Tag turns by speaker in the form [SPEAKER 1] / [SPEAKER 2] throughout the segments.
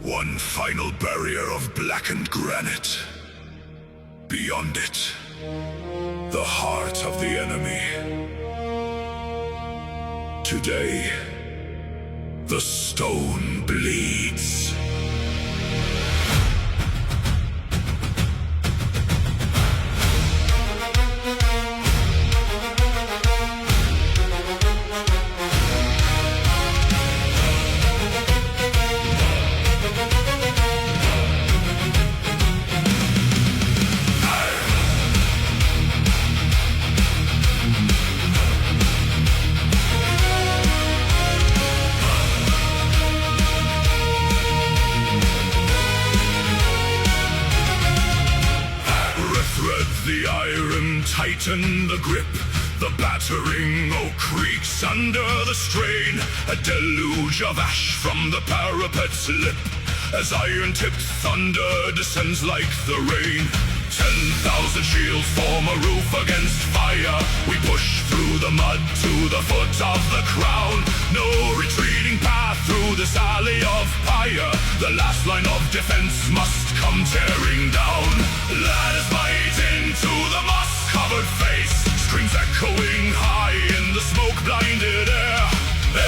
[SPEAKER 1] One final barrier of blackened granite. Beyond it, the heart of the enemy. Today, the stone bleeds. The iron tighten the grip. The battering oak creaks under the strain. A deluge of ash from the parapet's lip as iron-tipped thunder descends like the rain. 10,000 shields form a roof against fire. We push through the mud to the foot of the crown. No retreating path through this alley of fire. The last line of defense must come tearing down. Ladders bite into the moss-covered face. Screams echoing high in the smoke-blinded air.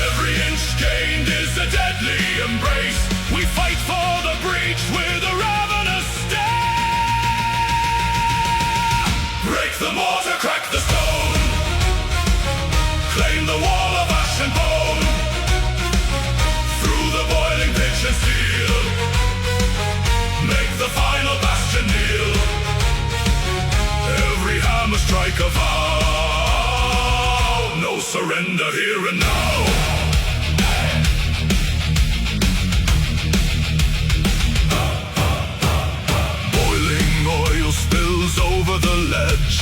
[SPEAKER 1] Every inch gained is a deadly embrace. We fight for the breach with a ravenous stare. Break the mortar, crack the stone. Claim the wall of ash and bone. Through the boiling pitch and steel. Make the final bastion kneel. Every hammer strike a vow. No surrender here and now. Boiling oil spills over the ledge.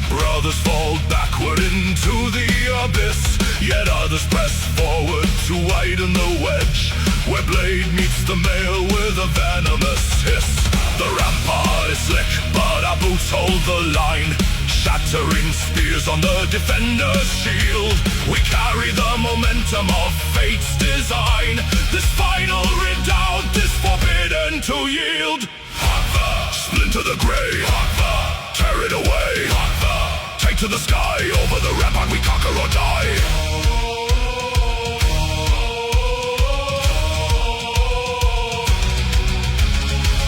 [SPEAKER 1] Brothers fall backward into the abyss. Yet others press forward to widen the wedge. Where blade meets the mail with a venomous hiss. The rampart is slick, but our boots hold the line. Shattering spears on the defender's shield. We carry the momentum of fate's design. This final redoubt is forbidden to yield. Splinter the grey, tear it away. Take to the sky, over the rampart we conquer or die.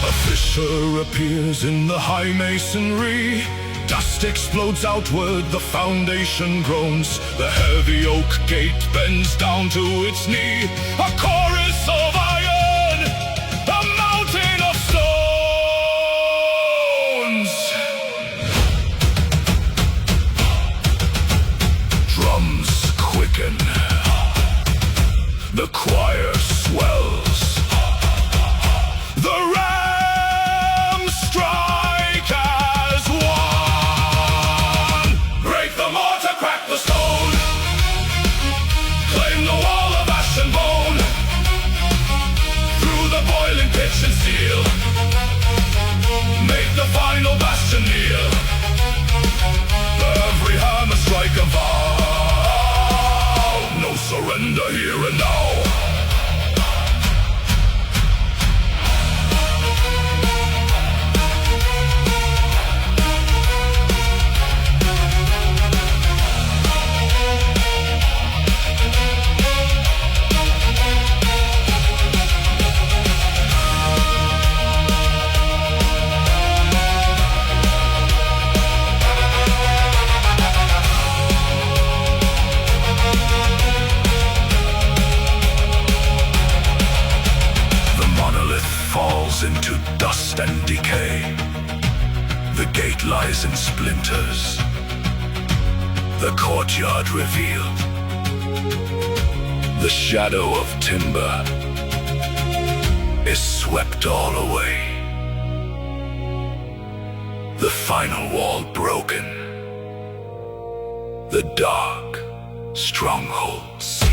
[SPEAKER 1] A fissure appears in the high masonry. Dust explodes outward, the foundation groans. The heavy oak gate bends down to its knee. A chorus of iron, a mountain of stones. Drums quicken. The choir swells. The rams strike as one. Break the mortar, crack the stone. Claim the wall of ash and bone. Through the boiling pitch and steel. Make the final bastion kneel. Every hammer strike a vow. No surrender here and now. Into dust and decay. The gate lies in splinters. The courtyard revealed. The shadow of timber is swept all away. The final wall broken. The dark stronghold sealed.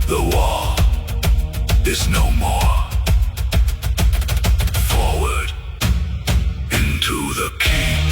[SPEAKER 1] The wall is no more. Forward into the keep.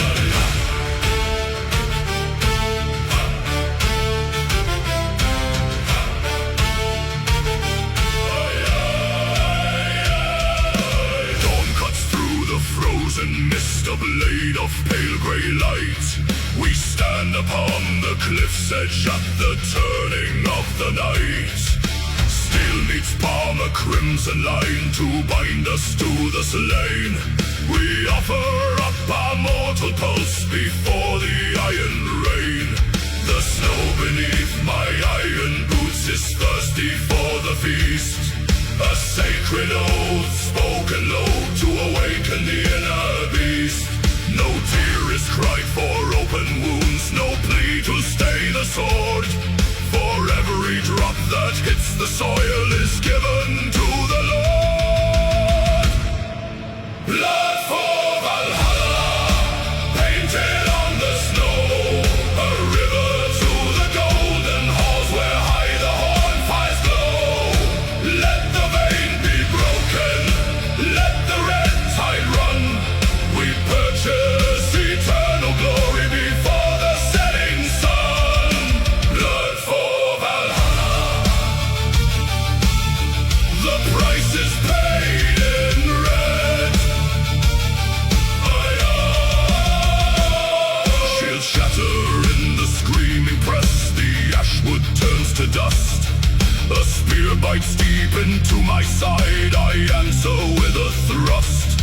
[SPEAKER 1] night. We stand upon the cliff's edge at the turning of the night. Steel meets palm, a crimson line to bind us to the slain. We offer up our mortal pulse before the iron rain. The snow beneath my iron boots is thirsty for the feast. A sacred oath spoken low to awaken the inner beast. No tear is cried for open wounds, no plea to stay the sword. For every drop that hits the soil is given to the Lord. Blood for Valhalla, painted on the snow. A river to the golden halls where high the horn fires glow. Let the vein be broken, let the red tide run. We purchase eternal glory before the setting sun. Blood for Valhalla, the price is paid in red. Shields shatter in the screaming press, the ashwood turns to dust. A spear bites deep into my side, I answer with a thrust.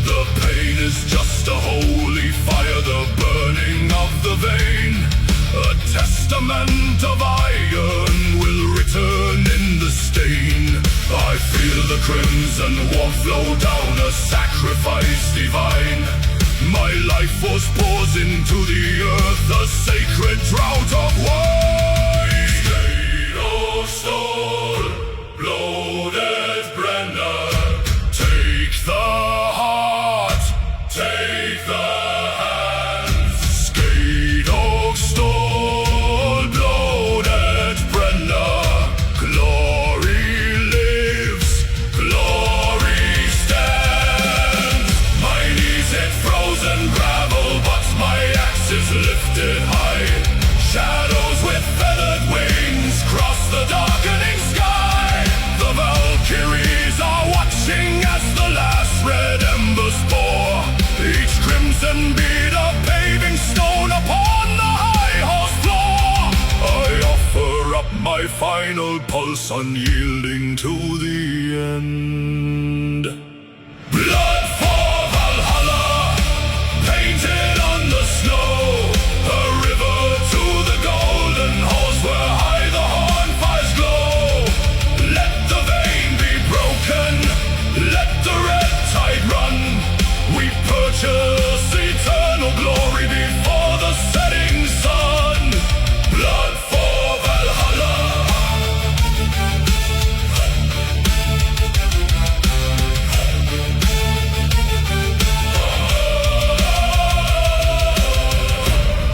[SPEAKER 1] The pain is just a holy fire, the burning of the vein. A testament of iron will return in the stain. I feel the crimson warmth flow down, a sacrifice divine. My life was poured into the earth, a sacred drought of wine. State of soul, bloated Brenna, take the heart, take the hands. Skate oak stone, bloated Brenna, glory lives, glory stands. My knees hit frozen gravel, but my axe is lifted high. Shadows with feathered wings cross the darkening sky. The Valkyries are watching as the last red embers pour. Each crimson bead a paving stone upon the high horse floor. I offer up my final pulse, unyielding to the end. Blood for Valhalla, painted on the snow. A river to the golden halls where high the horn fires glow. Let the vein be broken, let the red tide run. We purchase eternal glory before the setting sun. Blood for Valhalla.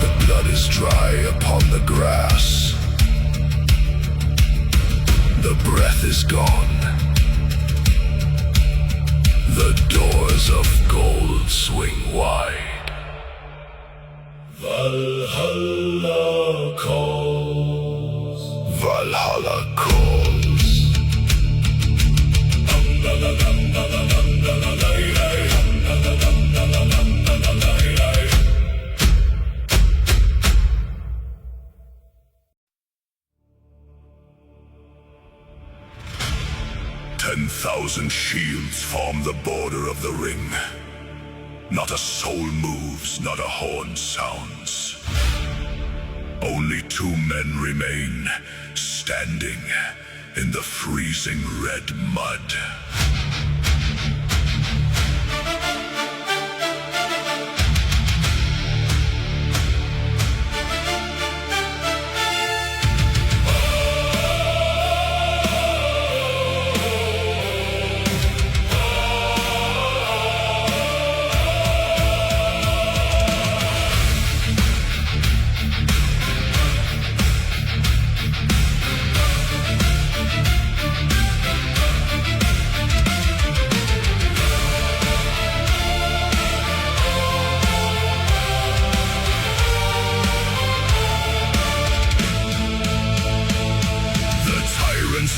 [SPEAKER 1] The blood is dry upon the grass. The breath is gone. The doors of gold swing wide. Valhalla calls. Valhalla calls. 10,000 shields form the border of the ring. Not a soul moves, not a horn sounds. Only 2 men remain, standing in the freezing red mud.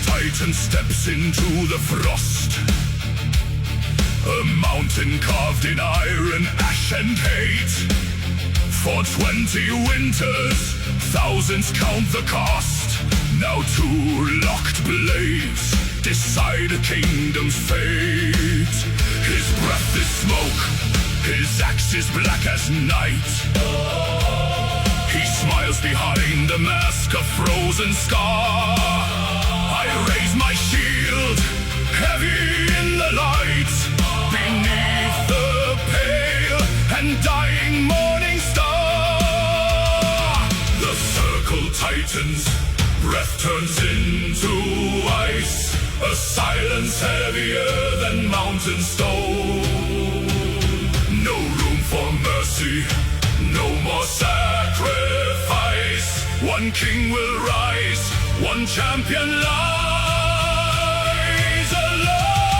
[SPEAKER 1] Titan steps into the frost. A mountain carved in iron, ash and hate. For 20 winters, thousands count the cost. Now 2 locked blades decide a kingdom's fate. His breath is smoke, his axe is black as night. He smiles behind a mask of frozen scar. I raise my shield, heavy in the light, beneath the pale and dying morning star. The circle tightens, breath turns into ice, a silence heavier than mountain stone. No room for mercy, no more sacrifice. One king will rise, one champion lies alone.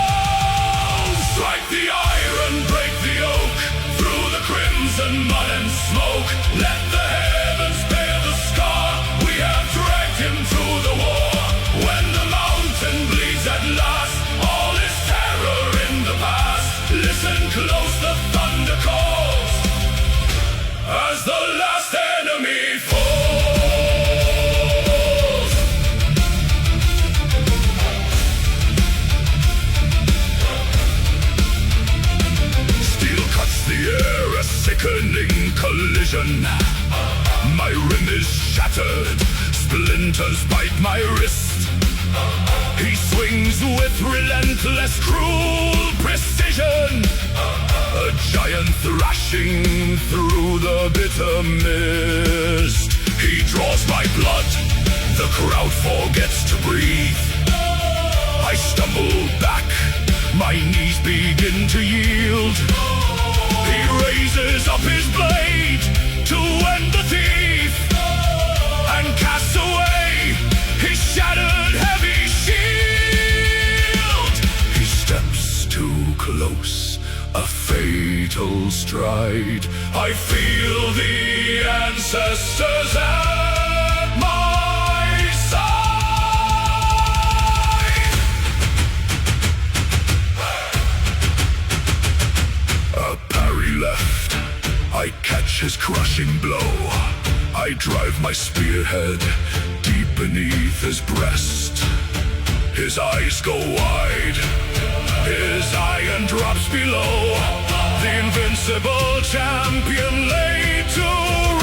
[SPEAKER 1] Strike the iron, break the oak, through the crimson mud and smoke. Let the heavens bear the scar. We have dragged him to the war. When the mountain bleeds at last, all is terror in the past. Listen close, the thunder calls as the last enemy falls. Steel cuts the air, a sickening collision. My rim is shattered, splinters bite my wrist. He swings with relentless, cruel precision. A giant thrashing through the bitter mist. He draws my blood, the crowd forgets to breathe. I stumble back, my knees begin to yield. He raises up his blade to end the thief, and casts away his shattered heavy shield. He steps too close, a fatal stride. I feel the ancestors at my side. A parry left, I catch his crushing blow. I drive my spearhead deep beneath his breast. His eyes go wide, his iron drops below. The invincible champion laid to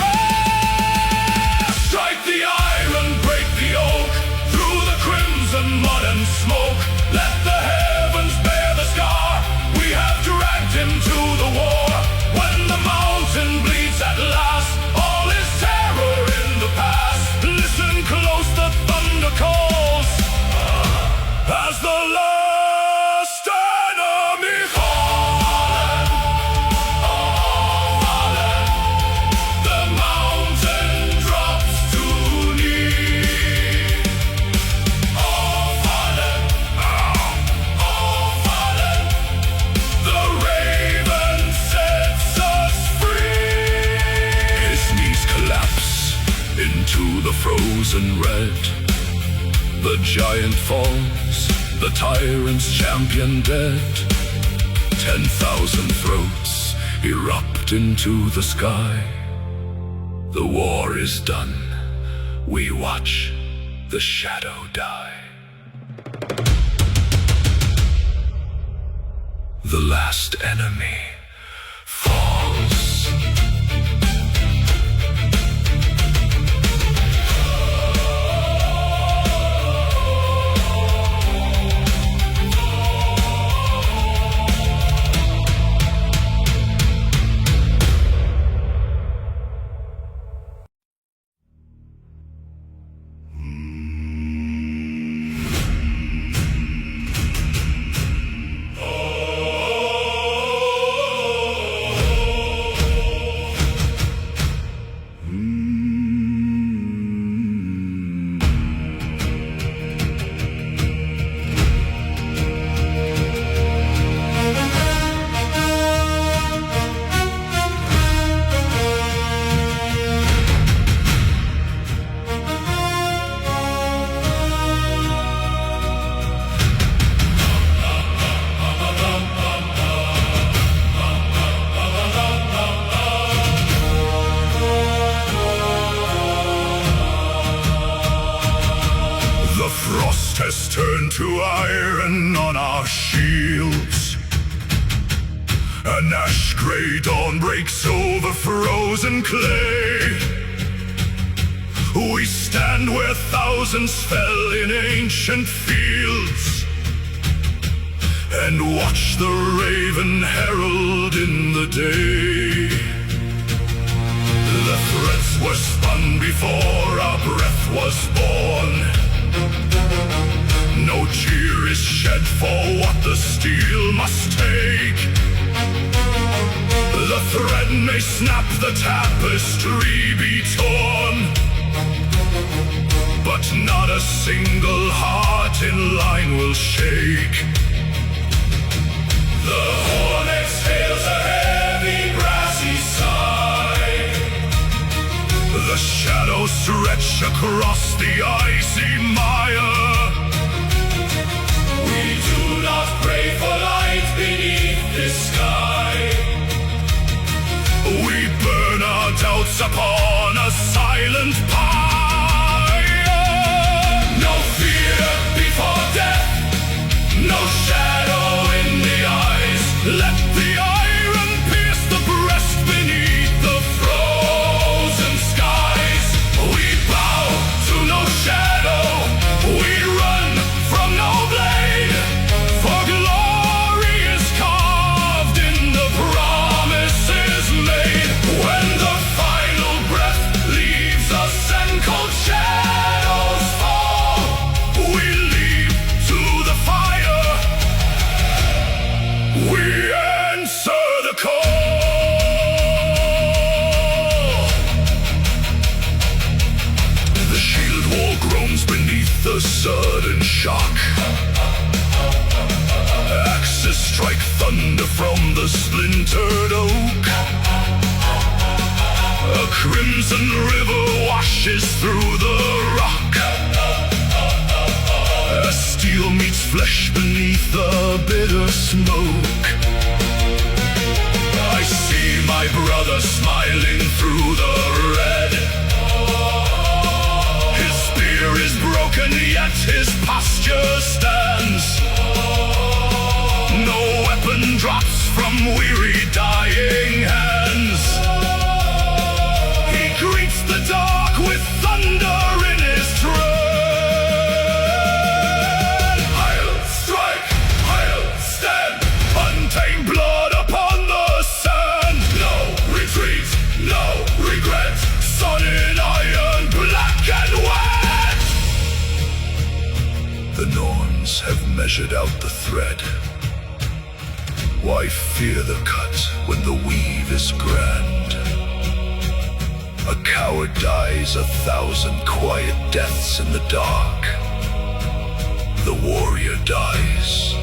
[SPEAKER 1] rest. Strike the iron, break the oak, through the crimson mud and smoke. Let the heavens bear the scar. We have dragged him to the war. When the mountain bleeds at last, all is terror in the past. Listen close, the thunder calls as the last enemy fallen. Oh, fallen. The mountain drops to knee. Oh, fallen. Oh, fallen. The raven sets us free. His knees collapse into the frozen red. The giant falls, the tyrant's champion dead. 10,000 throats erupt into the sky. The war is done. We watch the shadow die. The last enemy falls. frost has turned to iron on our shields. An ash-gray dawn breaks over frozen clay. We stand where thousands fell in ancient fields, and watch the raven herald in the day. The threads were spun before our breath was born. No tear is shed for what the steel must take. The thread may snap, the tapestry be torn, but not a single heart in line will shake. The horn exhales a heavy brassy sigh. The shadows stretch across the icy mire. We do not pray for light beneath this sky. We burn our doubts upon a silent pyre. No fear before death, no shadow in the eyes. Let the iron pierce the breast beneath the frozen skies. We bow to no shadow, we run from no blade, for glory is carved in the promises made. When the final breath leaves us and cold shadows fall, we leap to the fire, we answer the call. The shield wall groans beneath the sudden shock. Axes strike thunder from the splintered oak. A crimson river washes through the rock. As steel meets flesh beneath the bitter smoke, I see my brother smiling through the red. His spear is broken, yet his posture stands. No weapon drops from weary dying hands. He greets the dark with thunder in his tread. I'll strike, I'll stand, untamed blood upon the sand. No retreat, no regret, sun in iron, black and wet. The Norns have measured out the thread. Why fear the cut when the weave is grand? A coward dies 1,000 quiet deaths in the dark. The warrior dies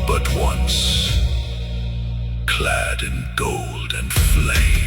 [SPEAKER 1] but once, clad in gold and flame.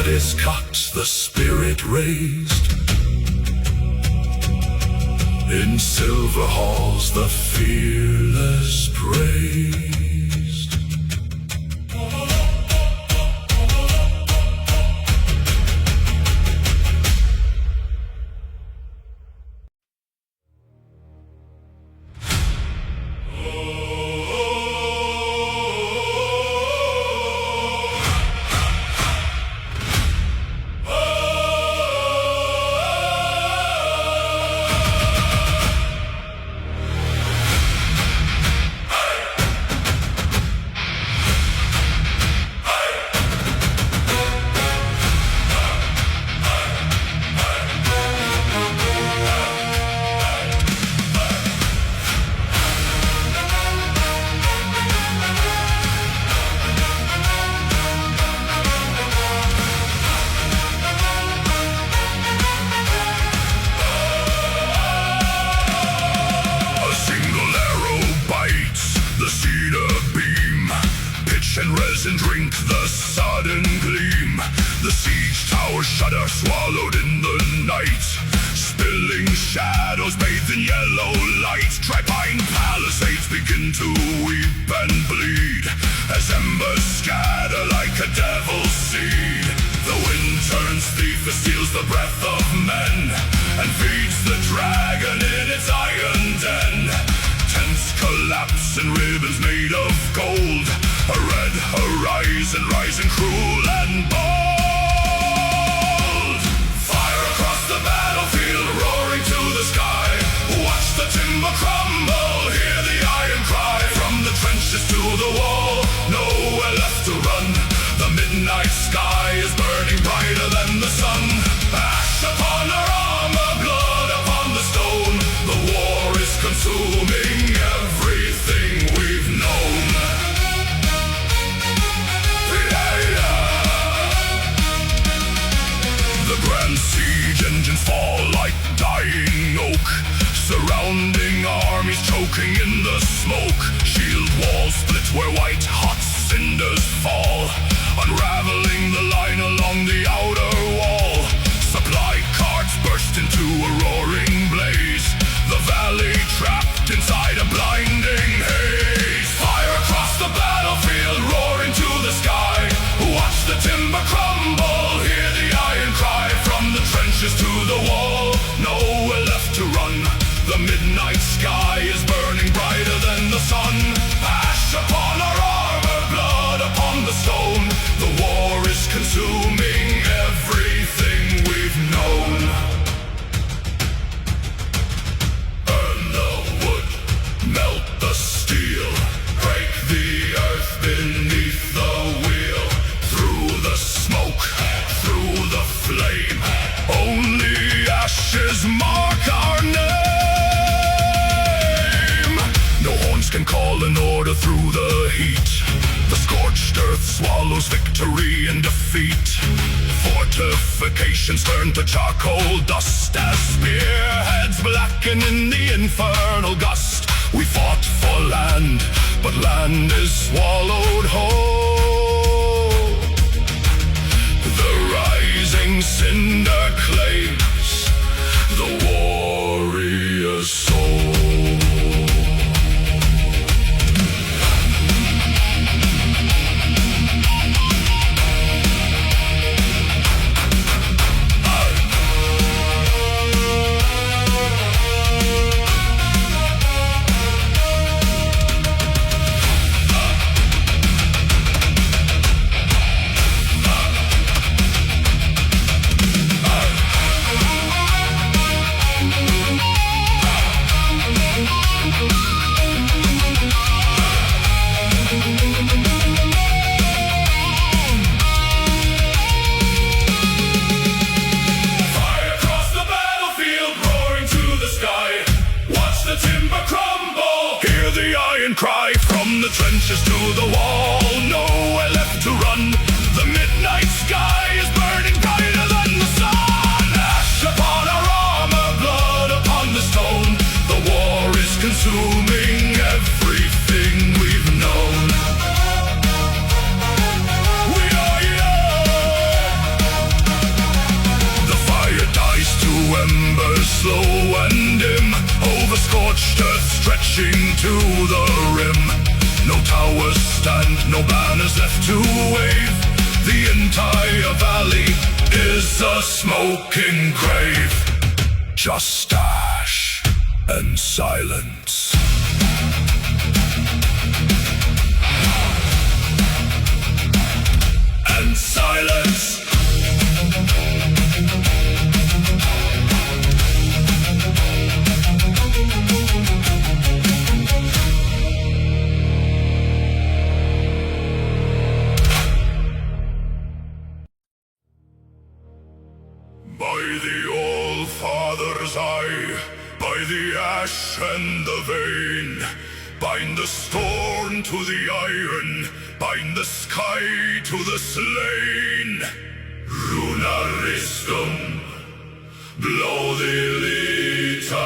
[SPEAKER 1] Is cut, the spirit raised. In silver halls the fearless praised. in yellow light, dry-pine palisades begin to weep and bleed as embers scatter like a devil's seed. The wind turns thief, it steals the breath of men and feeds the dragon in its iron den. Tents collapse in ribbons made of gold, a red horizon rising cruel and bold. Fire across the battlefield, roaring to the sky. Watch the timber crumble, hear the iron cry. From the trenches to the wall, nowhere left to run. The midnight sky is burning brighter than the sun. Ash upon our armor, blood upon the stone. The war is consuming everything we've known. The grand siege engines fall like dying oak, surrounding armies choking in the smoke. Shield walls split where white hot cinders fall, unraveling the line along the outer wall. Supply carts burst into a roaring blaze, the valley trapped inside a blinding haze. Fire across the battlefield, roaring to the sky. Watch the timber crumble, hear the iron cry. From the trenches to the wall, nowhere left to run. The midnight sky is burning brighter than the sun. Ash upon our armor, blood upon the stone. The war is consuming everything we've known. Burn the wood, melt the steel, break the earth beneath the wheel. Through the smoke, through the flame, only ashes mark our name. No horns can call an order through the heat. The scorched earth swallows victory and defeat. Fortifications turn to charcoal dust as spearheads blacken in the infernal gust. We fought for land, but land is swallowed whole. The rising cinder claims the warrior's soul. Cry from the trenches to the wall, nowhere left to run. The midnight sky is burning brighter than the sun. Ash upon our armor, blood upon the stone. The war is consuming everything we've known. We are young. The fire dies to embers slow and dim, over scorched earth stretching to the rim. No towers stand, no banners left to wave. The entire valley is a smoking grave. Just ash and silence. And silence. By the All-Father's eye, by the ash and the vein, bind the storm to the iron, bind the sky to the slain. Runaristum, blow the lita.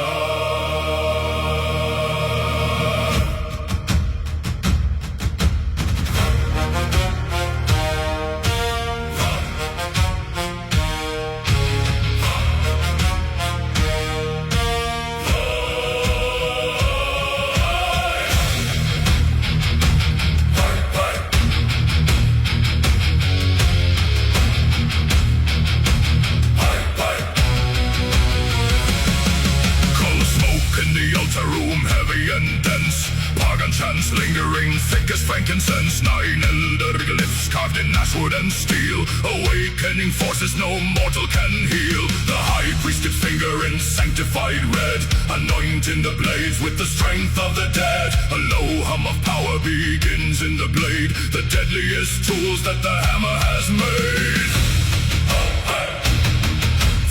[SPEAKER 1] thick as frankincense, 9 elder glyphs carved in ashwood and steel, awakening forces no mortal can heal. The high priest's finger in sanctified red, anointing the blades with the strength of the dead. A low hum of power begins in the blade, the deadliest tools that the hammer has made.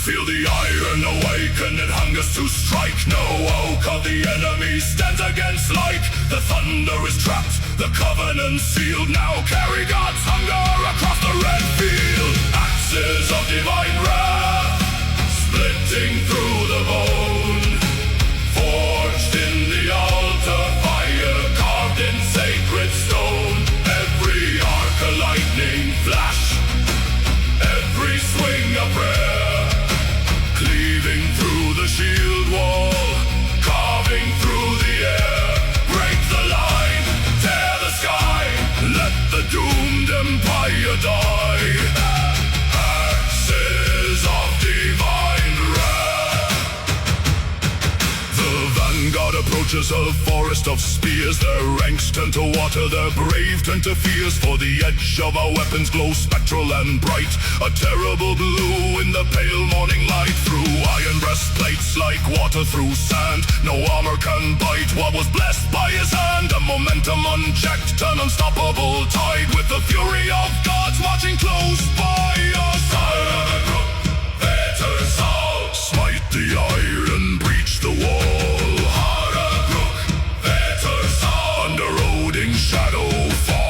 [SPEAKER 1] Feel the iron awaken, it hungers to strike. No oak of the enemy stands against light. The thunder is trapped, the covenant sealed. Now carry God's hunger across the red field. Axes of divine wrath, splitting through the bone. Forged in the altar, fire carved in sacred stone. Every arc a lightning flash, every swing a prayer. Cleaving through the shield wall, carving through the air. Break the line, tear the sky, let the doomed empire die. Axes of divine wrath. The vanguard approaches a forest of spears. Their ranks turn to water, their brave turn to fears. For the edge of our weapons glows spectral and bright, a terrible blue in the pale morning light. Through iron breastplates like water through sand, no armor can bite what was blessed by his hand. A momentum unchecked, an unstoppable tide, with the fury of gods marching close by us. Smite the iron, breach the wall. Under Odin's shadow fall.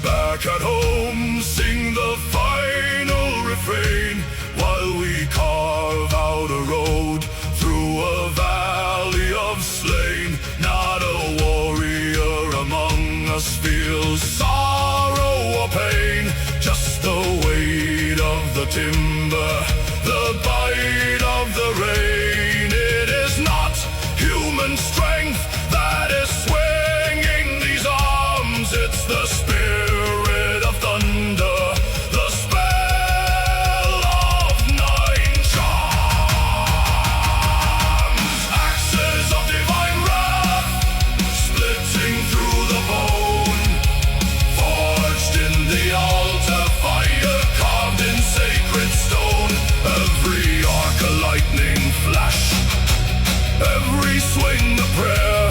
[SPEAKER 1] Back at home, sing the final refrain, while we carve out a road through a valley of slain. Not a warrior among us feels sorrow or pain, just the weight of the timber, the bite of the rain. It is not human strength that is swinging these arms, it's the spirit of thunder, the spell of 9 charms. Axes of divine wrath, splitting through the bone. Forged in the altar, fire carved in sacred stone. Every arc a lightning flash, every swing a prayer.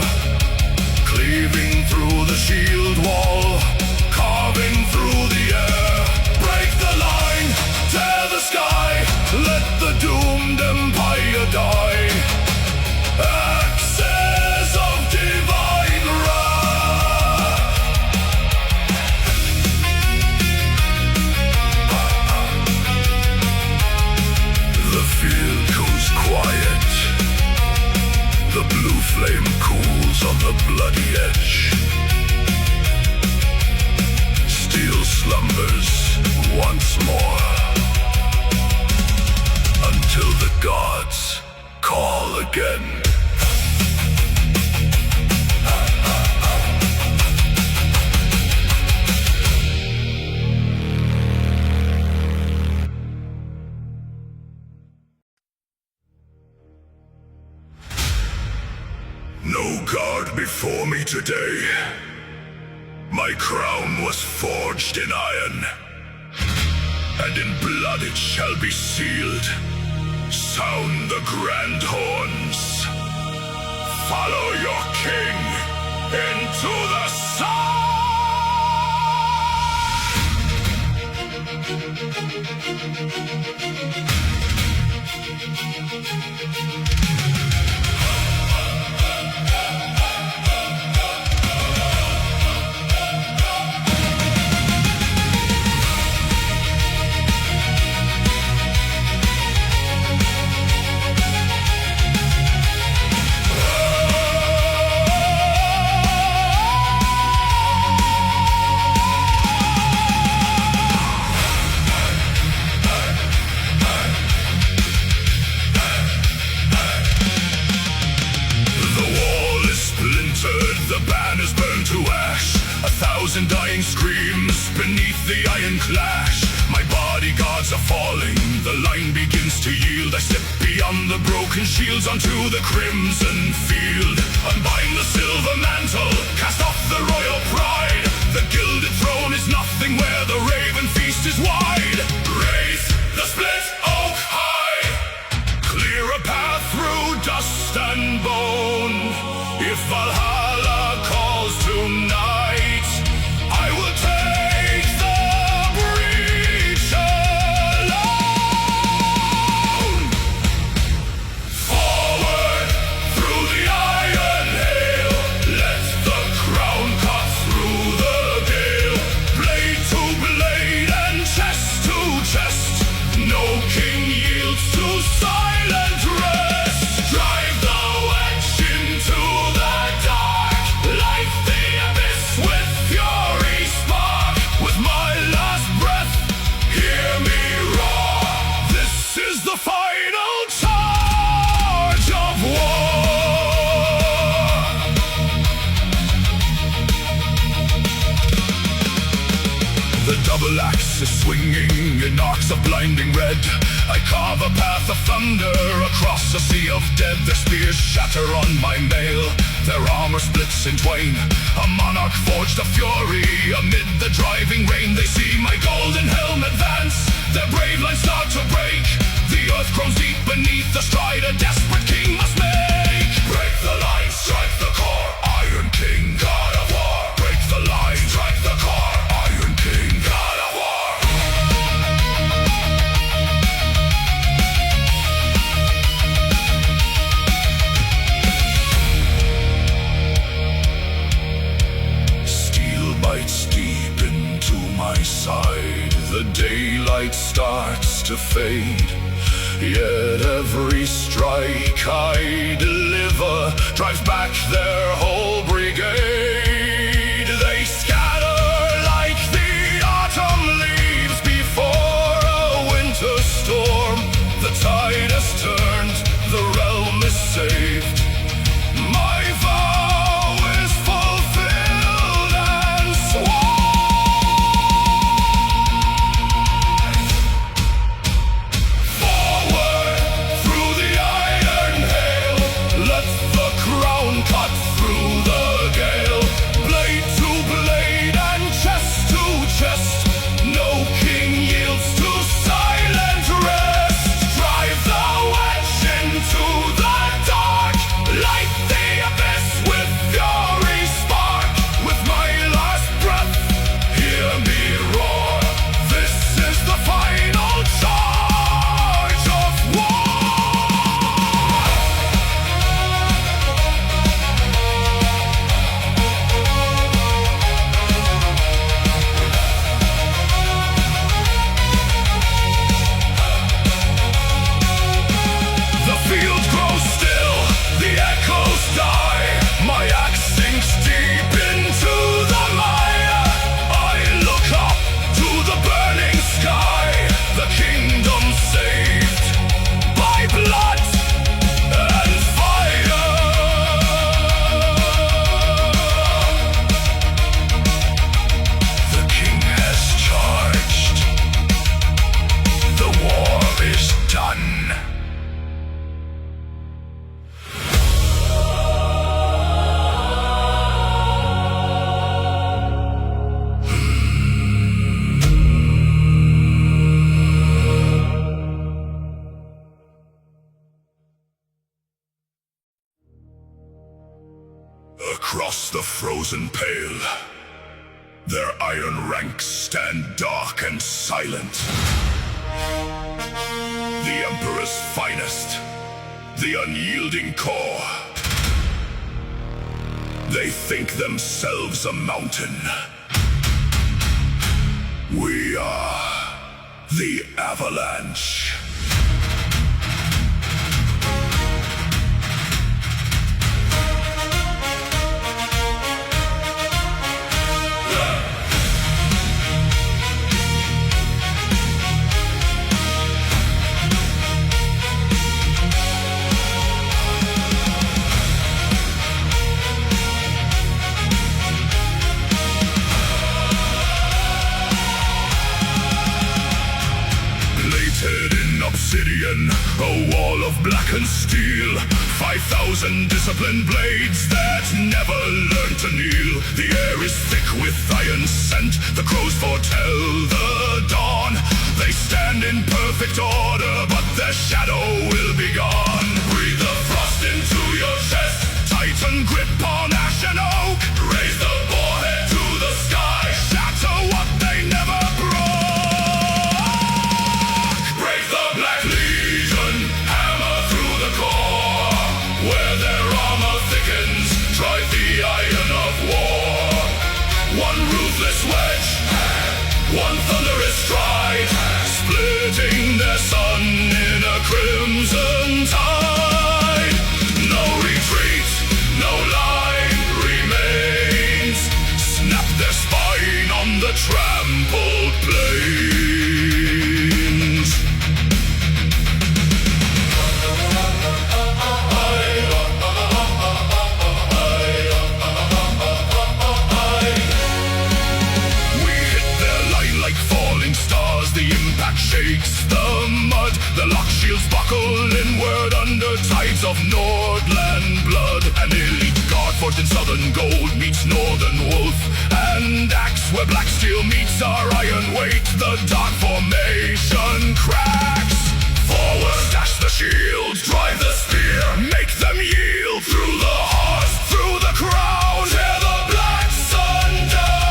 [SPEAKER 1] Cleaving through the shield wall, carving through the air. Break the line, tear the sky, let the doomed empire die. Axes of divine wrath. The field goes quiet, the blue flame cools on the bloody edge. Steel slumbers once more, until the gods call again. No guard before me today. My crown was forged in iron, and in blood it shall be sealed. Sound the grand horns. Follow your king into the sun! thousand dying screams beneath the iron clash. My bodyguards are falling, the line begins to yield. I step beyond the broken shields onto the crimson field. Unbind the silver mantle, cast off the royal pride. The gilded throne is nothing where the raven feast is wide. Raise the split oak high, clear a path through dust and bone. If Valhalla calls tonight, I will take the breach alone. Forward through the iron hail, let the crown cut through the gale. Blade to blade and chest to chest, no king yields to silent rest. Drive the wedge into the dark, light the abyss with fury spark. With my last breath, hear me roar. This is the final charge of war. The double axe is swinging in arcs of blinding red. I carve a path of thunder across a sea of dead. Their spears shatter on my mail, their armor splits in twain. A monarch forged of fury amid the driving rain. They see my golden helm advance, their brave lines start to break. The earth grows deep beneath the stride a desperate king must make. Break the line, strike the core, Iron King, God of War. Break the line, strike the core, Iron King, God of War. Bites deep into my side. The daylight starts to fade, yet every strike I deliver drives back their whole brigade. They scatter like the autumn leaves before a winter storm. The tide has turned, the realm is saved. My vow is fulfilled and sworn. Forward through the iron hail, let the crown cut through the gale. Blade to blade and chest to chest, no king yields to silent rest. Drive the wedge into the dark, light the abyss with fury spark. With my last breath, hear me roar. This is the final charge of war. The field grows still, the echoes die. My axe sinks deep into the mire. I look up to the burning sky, the kingdom saved by blood and fire. The king has charged. The war is done. Across the frozen pale, their iron ranks stand dark and silent. The Emperor's finest, the unyielding core. They think themselves a mountain. We are the Avalanche. A wall of blackened steel, 5,000 disciplined blades that never learn to kneel. The air is thick with iron scent, the crows foretell the dawn. They stand in perfect order, but their shadow will be gone. Breathe the frost into your chest, tighten grip on ash and oak. Raise the boarhead to the sky, shatter what they never broke. Break the Black Legion, hammer through the core. Where their armor thickens, drive the iron of war. One ruthless wedge, one thunderous stride, splitting their sun in a crimson tide. No retreat, no line remains. Snap their spine on the trampled plains. We hit their line like falling stars. The impact shakes the mud. The lock shields buckle inward under tides of Nordland blood. An elite guard forged in southern gold meets northern wolf and axe. Where black steel meets our iron weight, the dark formation cracks. Forward dash the shield, drive the spear, make them yield. Through the heart, through the crown, tear the black sun down.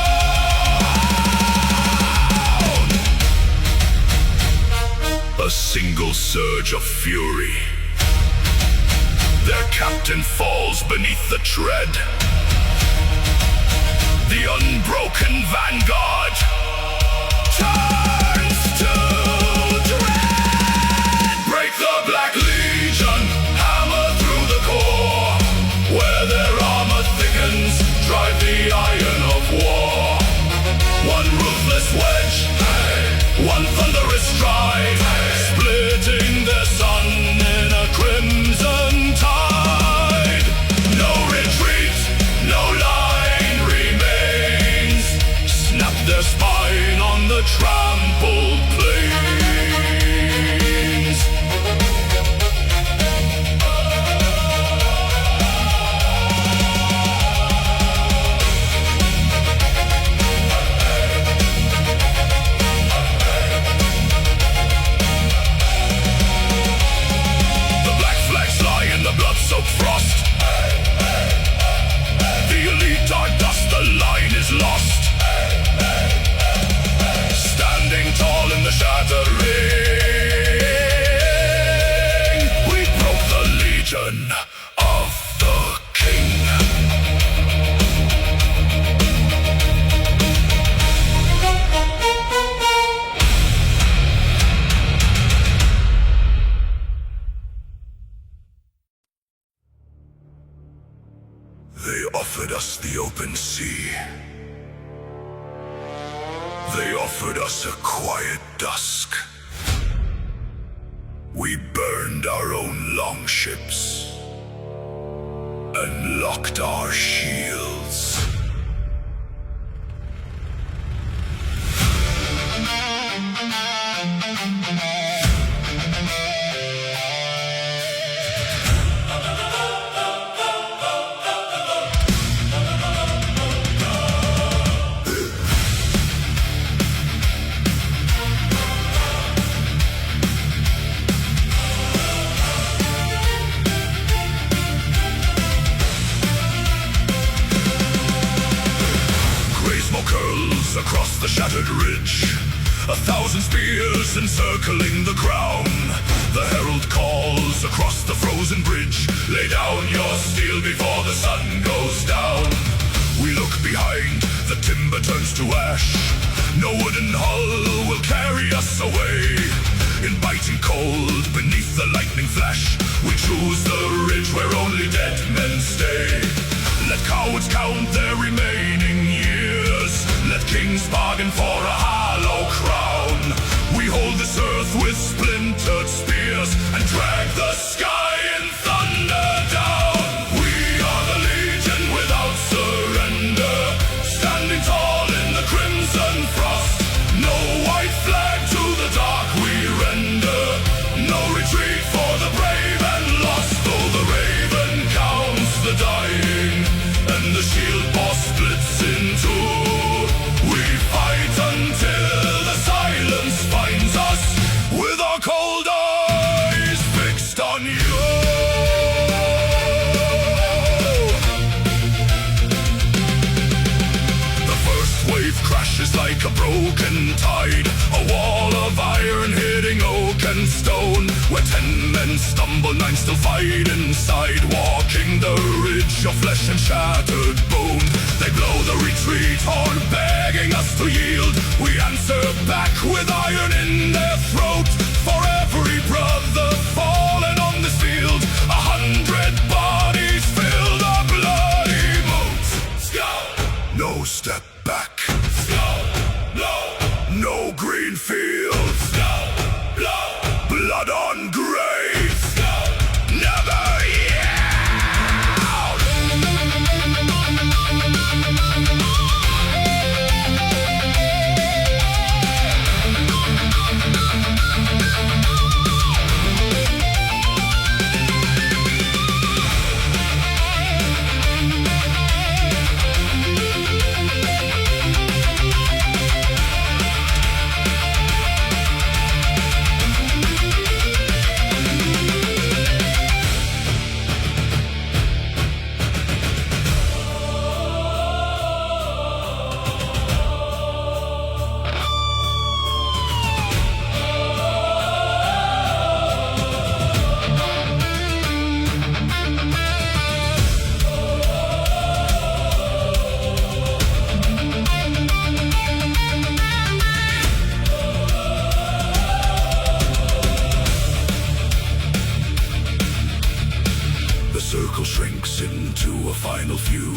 [SPEAKER 1] A single surge of fury, their captain falls beneath the tread. The unbroken vanguard turns to dread. Break the Black Legion, hammer through the core. Where their armor thickens, drive the iron of war. One ruthless wedge, one thunderous stride, splitting their sun in a crimson tide. No retreat, no line remains. Snap their spine on the trampled plains. The black flags lie in the blood-soaked frost. The elite are dust, the line is lost. Standing tall in the shattered ring, we broke the legion of the king. They offered us the open sea. They offered us a quiet dusk. We burned our own longships and locked our shields. Across the shattered ridge, 1,000 spears encircling the crown. The herald calls across the frozen bridge, lay down your steel before the sun goes down. We look behind, the timber turns to ash. No wooden hull will carry us away. In biting cold, beneath the lightning flash, we choose the ridge where only dead men stay. Let cowards count their remaining years. Let kings bargain for a hollow crown. We hold this earth with splintered spears and drag the sky in thunder down. We are the legion without surrender, standing tall in the crimson frost. No white flag to the dark we render, no retreat for on you. The first wave crashes like a broken tide, a wall of iron hitting oak and stone, where 10 men stumble, 9 still fight inside, walking the ridge of flesh and shattered bone. They blow the retreat horn, begging us to yield. We answer back with iron in their throat. For every brother fallen on this field, 100 bodies fill the bloody moat. Skull! No step back. Skull! No green field. Skull! Blood on grave. Skull! Never yield! The circle shrinks into a final few.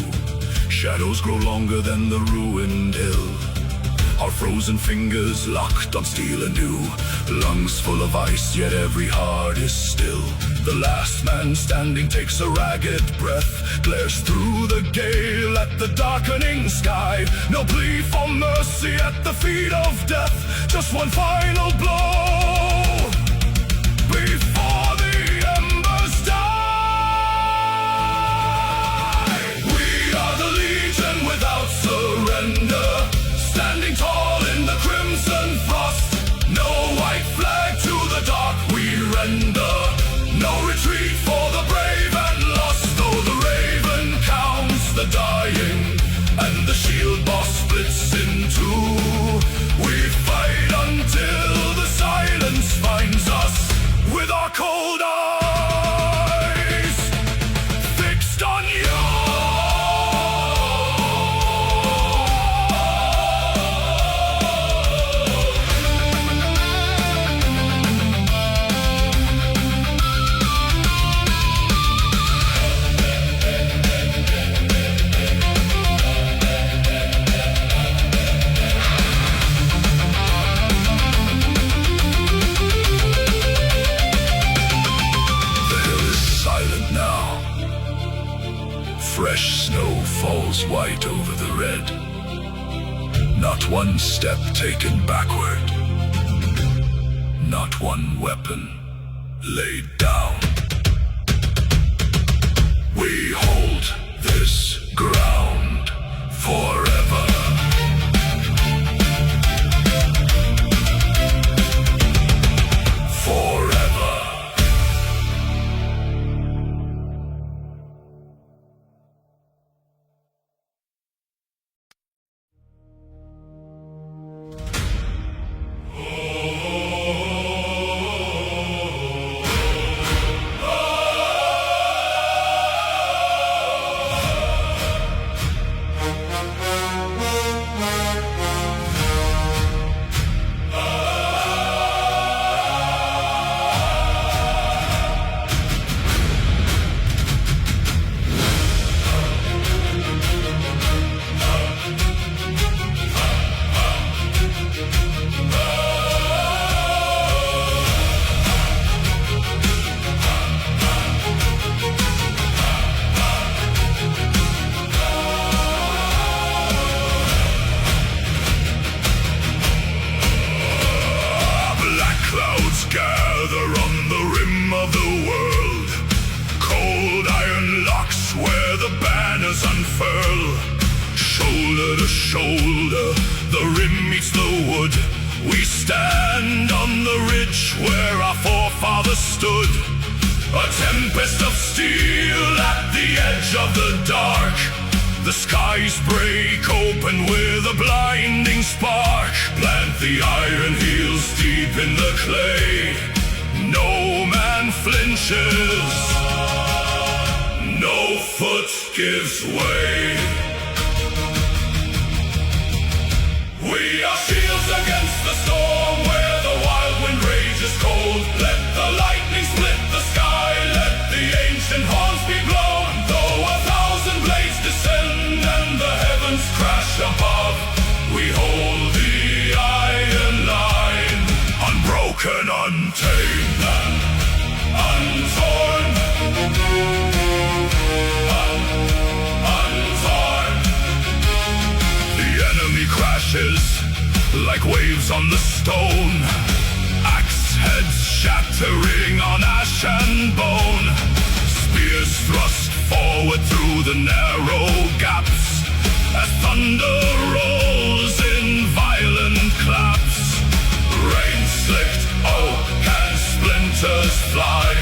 [SPEAKER 1] Shadows grow longer than the ruined hill. Our frozen fingers locked on steel anew. Lungs full of ice, yet every heart is still. The last man standing takes a ragged breath, glares through the gale at the darkening sky. No plea for mercy at the feet of death, just one final blow before the embers die. We are the Legion without surrender, standing tall in the crimson frost. No white flag to the dark we render, no retreat for the brave and lost. Though the raven counts the dying and the shield boss splits in two, we fight until the silence finds us, with our cold eyes fixed on you. Fresh snow falls white over the red. Not one step taken backward, not one weapon laid down. We hold this ground forever. Forever. gather on the rim of the world. Cold iron locks where the banners unfurl. Shoulder to shoulder, the rim meets the wood. We stand on the ridge where our forefathers stood. tempest of steel at the edge of the dark. The skies break open with a blinding spark. Plant the iron heels deep in the clay. No man flinches, no foot gives way. We are shields against the storm, where the wild wind rages cold. Let the lightning split the sky, let the ancient horns be blown. Though 1,000 blades descend and the heavens crash above, we hold the iron line, unbroken, untamed, and untorn. Untorn. The enemy crashes like waves on the stone, axe heads shattering on ash and bone. Spears thrust forward through the narrow gaps as thunder rolls in violent claps. Rain slicked oak and splinters fly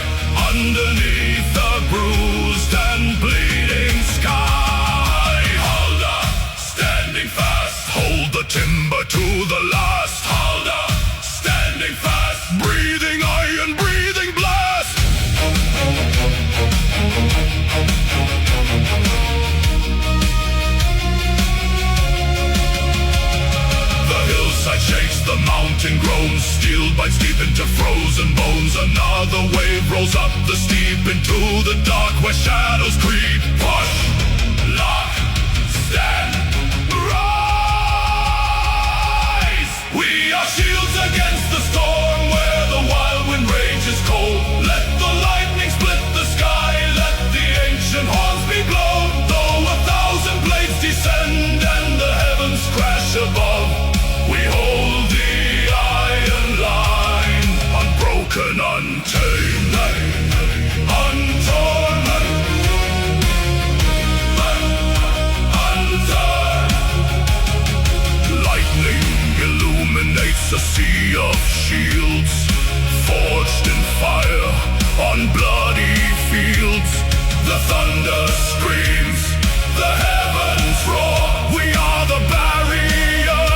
[SPEAKER 1] underneath the bruised and bleeding sky. Hold up, standing fast, hold the timber to the last. Hold up, standing fast, breathing iron, breathing blast. The hillside shakes, the mountain groans, steel bites deep into frozen bones. Another wave rolls up the steep into the dark where shadows creep. Push, lock, stand, rise. We are shields against the storm, where the wild wind rages cold. Let the lightning split the sky, let the ancient horns be blown. Though 1,000 blades descend and the heavens crash above, we hold the iron line, unbroken, untamed, untorn, undone. Lightning illuminates a sea of shields, forged in fire on bloody fields. The thunder screams, the heavens roar. We are the barrier,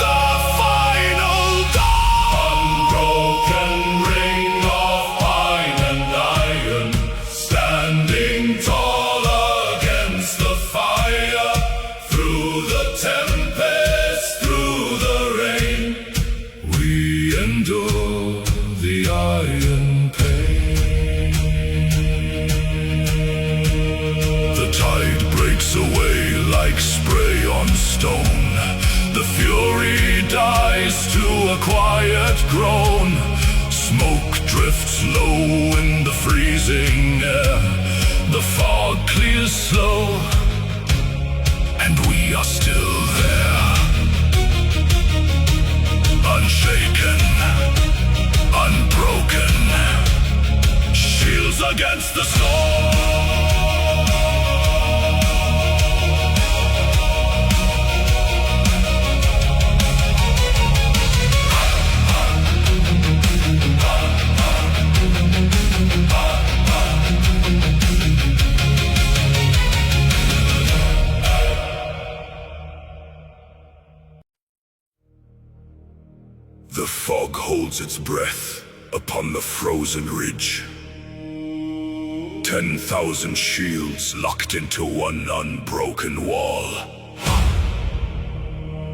[SPEAKER 1] the final door. Unbroken ring of pine and iron, standing tall against the fire. Through the tempest, through the rain, we endure the iron pain. The tide breaks away like spray on stone. The fury dies to a quiet groan. Smoke drifts low in the freezing air. The fog clears slow, and we are still there. Unshaken, unbroken, shields against the storm. The fog holds its breath upon the frozen ridge. 10,000 shields locked into one unbroken wall.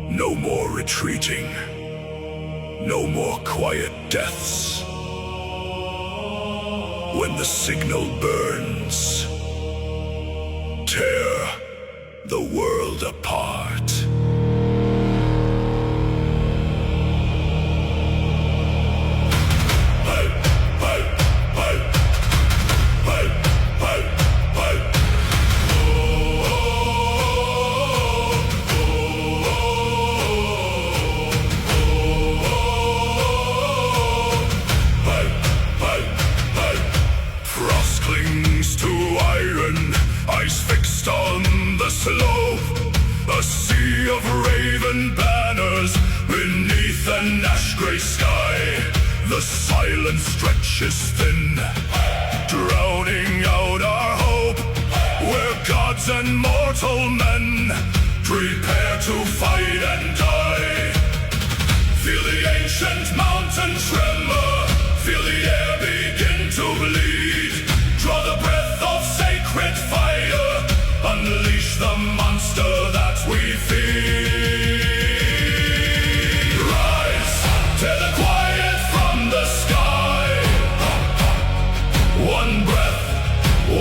[SPEAKER 1] No more retreating. No more quiet deaths. When the signal burns, tear the world apart. Eyes fixed on the slope, a sea of raven banners beneath an ash-gray sky. The silence stretches thin. and mortal men, prepare to fight and die. Feel the ancient mountain tremor, feel the air begin to bleed. Draw the breath of sacred fire, unleash the monster that we feed. Rise, tear the quiet from the sky. One breath,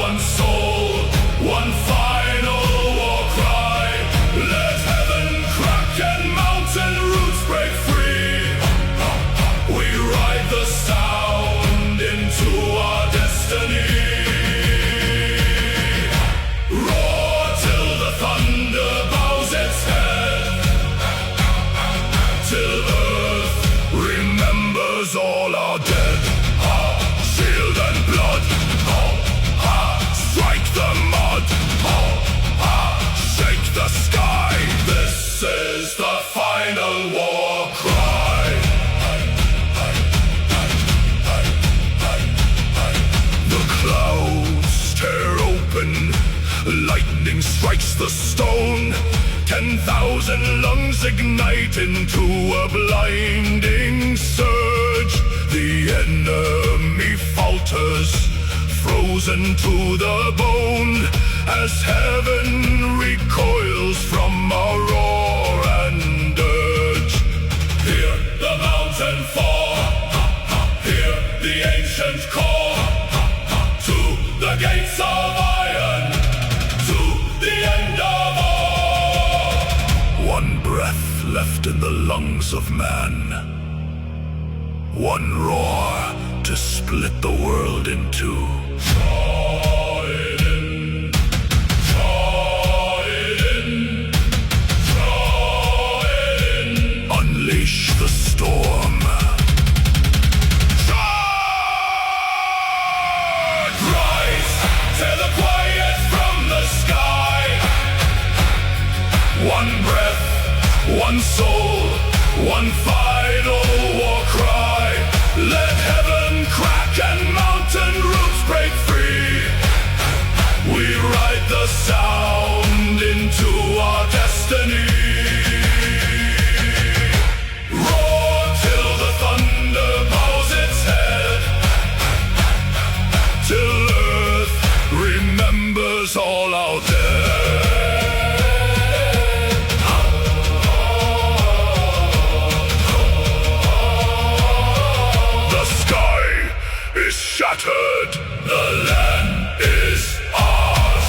[SPEAKER 1] one soul, one final war cry. Let heaven crack and mountain roots break free. We ride the sound into our destiny. Roar till the thunder bows its head, till earth remembers all our dead. Shield and blood, strike the mud, shake the sky. This is the final war cry. The clouds tear open, lightning strikes the stone. 10,000 lungs ignite into a blinding surge. The enemy falters, frozen to the bone, as heaven recoils from our roar and urge. Hear the mountain fall, hear the ancient call, to the gates of iron, to the end of all. One breath left in the lungs of man, one roar to split the world in two. Draw it in, draw it in, draw it in. Unleash the storm. Charge! Rise, tear the quiet from the sky. One breath, one soul, one final war cry. Let heaven crack and mountain roots break free. We ride the sound into our destiny. Roar till the thunder bows its head, till earth remembers all our dead. Shattered, the land is ours.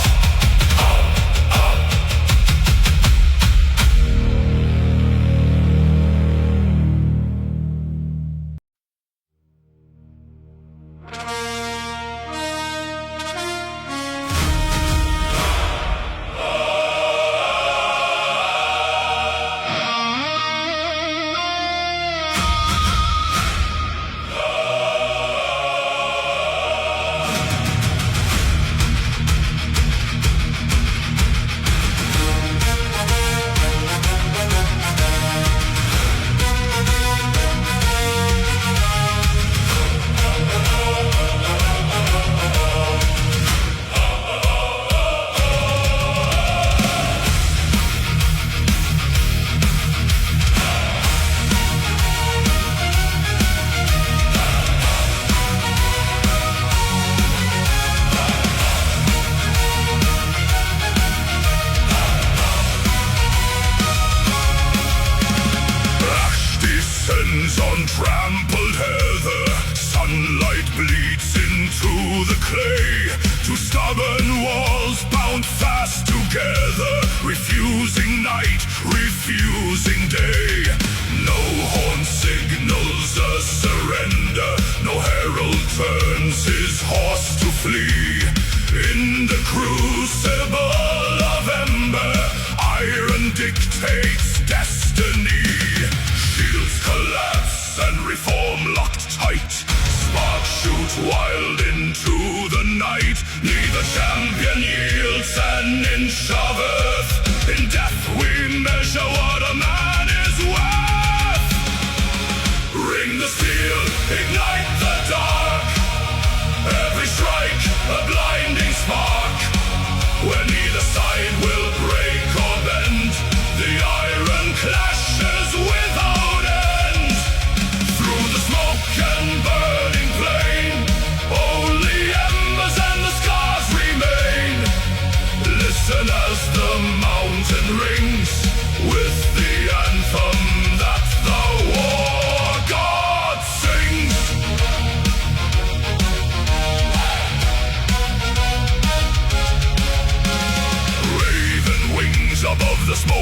[SPEAKER 1] On trampled heather, sunlight bleeds into the clay. Two stubborn walls bound fast together, refusing night, refusing day. No horn signals a surrender, no herald turns his horse to flee. In the crucible of ember, iron dictates destiny. Shields collapse and reform locked tight. Sparks shoot wild into the night. Neither champion yields an inch of earth. In death we measure what a man is worth. Ring the steel, ignite the dark. Every strike a blinding spark, where neither side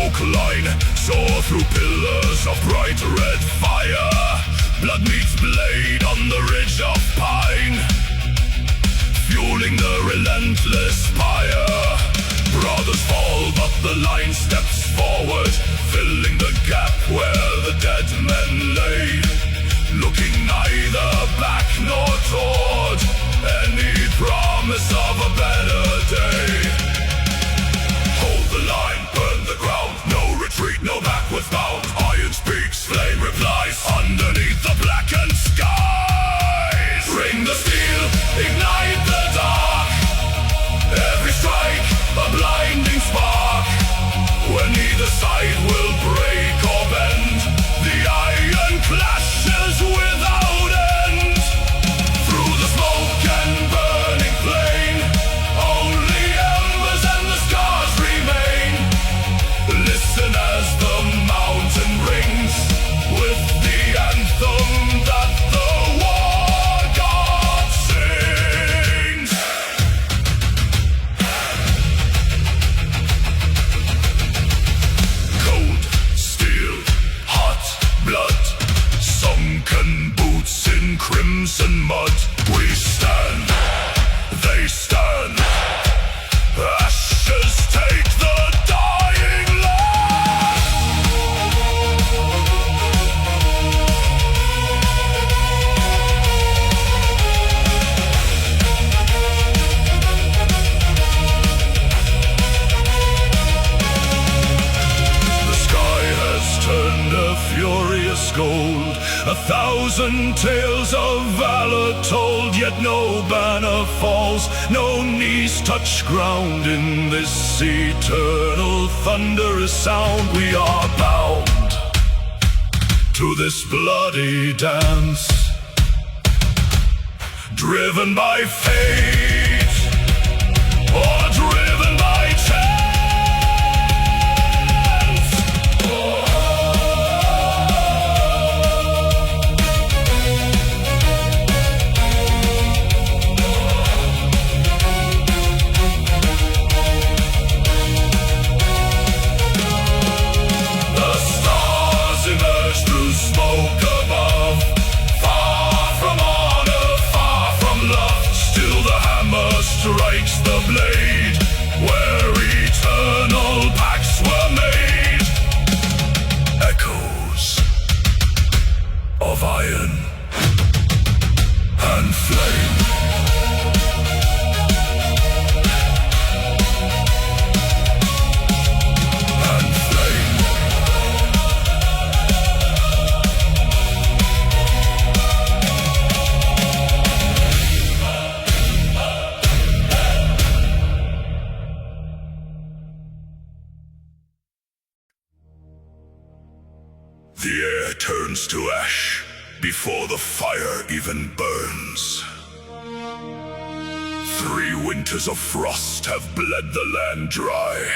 [SPEAKER 1] smoke line soar through pillars of bright red fire. Blood meets blade on the ridge of pine, fueling the relentless fire. Brothers fall, but the line steps forward, filling the gap where the dead men lay, looking neither back nor toward any promise of a better day. Hold the line, burn the ground, no retreat, no backwards bound. Iron speaks, flame replies, underneath the blackened skies. Ring the steel, ignite the dark, every strike a blinding spark, where neither side will break or bend. The iron clashes without end. Through the smoke and burning plain, only embers and the scars remain. Listen as the mountain rings with the anthem that the war god sings. Cold steel, hot blood, sunken boots in crimson mud. We stand, they stand. Ashes take the dying land. The sky has turned a furious gold, 1,000 tales of valor told, yet no banner falls, no knees touch ground in this eternal thunderous sound. We are bound to this bloody dance, driven by fate or driven by chance. The stars emerge through smoke above, far from honor, far from love. Still the hammer strikes the blade where eternal pacts were made. Echoes of iron and flame. And flame. The air turns to ash before the fire even burns. 3 winters of frost have bled the land dry.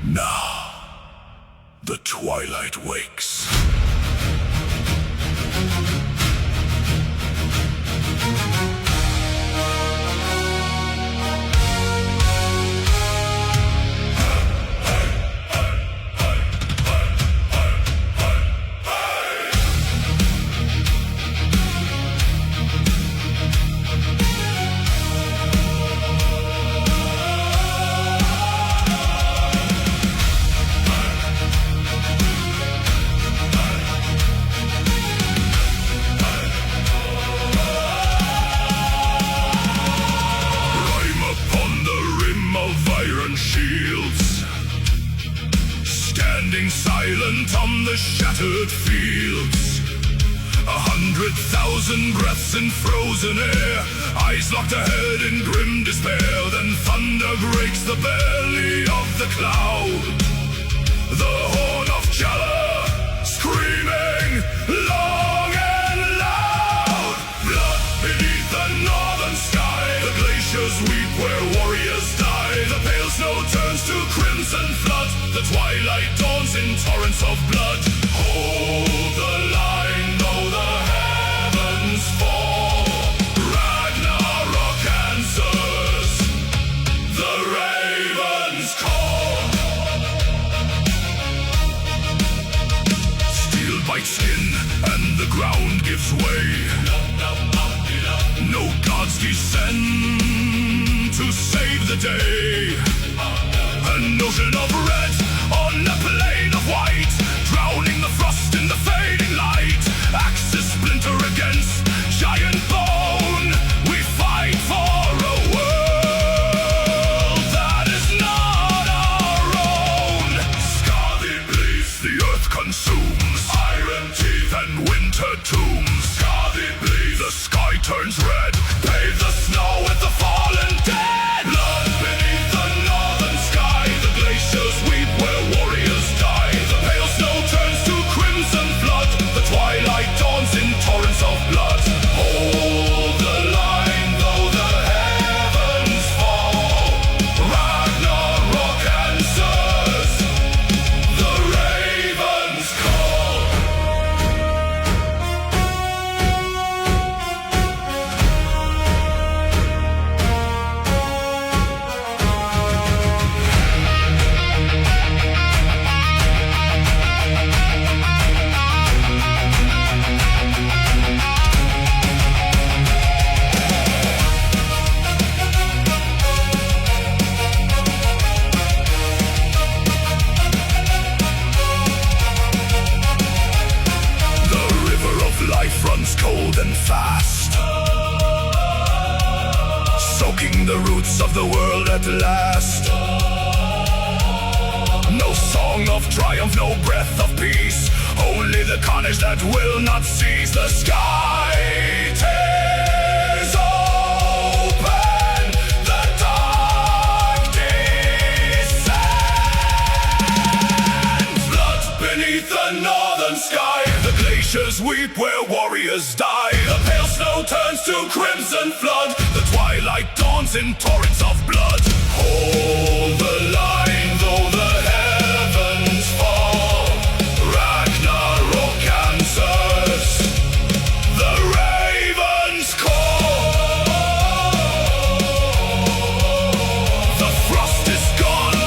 [SPEAKER 1] Now the twilight wakes. Standing silent on the shattered fields, 100,000 breaths in frozen air, eyes locked ahead in grim despair. Then thunder breaks the belly of the cloud, the horn of Jala screaming long and loud. Blood beneath the northern sky, the glaciers weep where warriors die. The pale snow turns to crimson flood, the twilight dawns in torrents of blood. Hold the line, though the heavens fall. Ragnarok answers the raven's call. descend to save the day. An ocean of red on a plain of white, drowning the frost in the fading light. Axes splinter against giant bone. We fight for a world that is not our own. Scarlet bleeds, the earth consumes. Iron teeth and winter tombs. Scarlet bleeds, the sky turns red. Bathe the snow with the fallen dead. Blood beneath the northern sky. The glaciers weep where warriors die. The pale snow turns to crimson flood. The twilight dawns in torrents of blood. Hold the line though the heavens fall. Ragnarok answers. The ravens call. Life runs cold and fast, soaking the roots of the world at last. No song of triumph, no breath of peace, only the carnage that will not cease. The sky tears open, the dark descends. Blood beneath the northern sky. The glaciers weep where warriors die. The pale snow turns to crimson flood. The twilight dawns in torrents of blood. Hold the line though the heavens fall. Ragnarok answers. The ravens call. The frost is gone,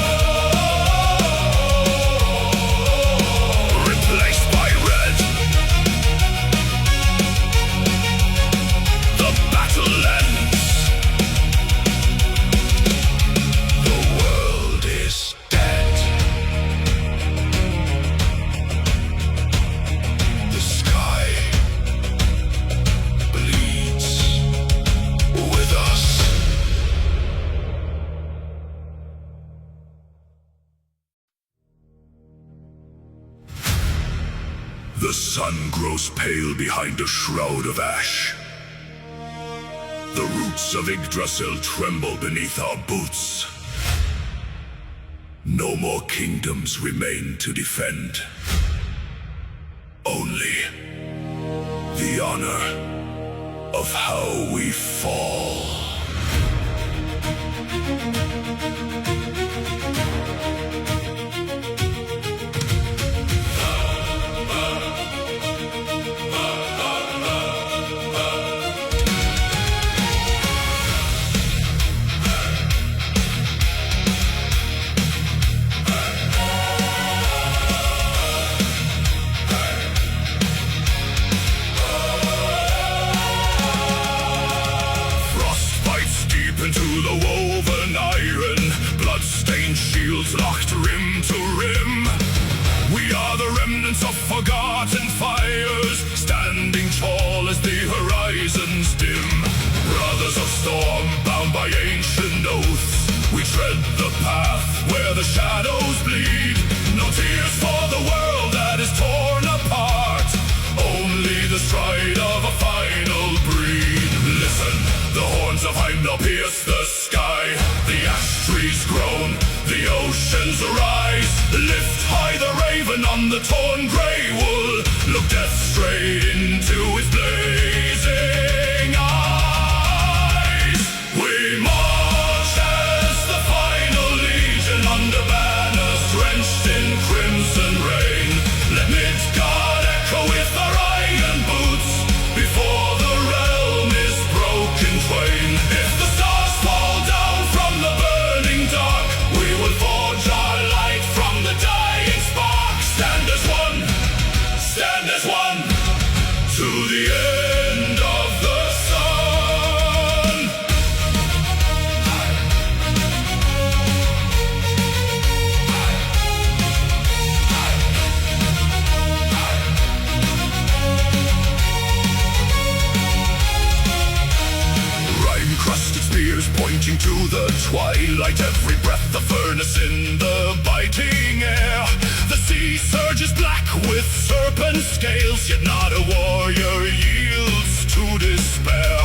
[SPEAKER 1] replaced by red. The battle ends. The world is dead. The sky bleeds with us. The sun grows pale behind a shroud of ash. The roots of Yggdrasil tremble beneath our boots. No more kingdoms remain to defend. Only the honor of how we fall. Into the woven iron, blood-stained shields locked rim to rim. We are the remnants of forgotten fires, standing tall as the horizons dim. Brothers of storm, bound by ancient oaths, we tread the path where the shadows bleed. No tears for the world that is torn apart, only the stride of a final breed. Listen, the horns of Heimdall pierce the sky. The ash trees groan, the oceans rise. Lift high the raven on the torn grey wool. Look death straight into his blazing eyes. We march as the final legion under banners drenched in crimson rain. Let Midgard echo with our iron boots before the realm is broken twain. If the stars fall down from the burning dark, we will forge our light from the dying spark. Stand as one to the Crusted spears pointing to the twilight, every breath a furnace in the biting air. The sea surges black with serpent scales, yet not a warrior yields to despair.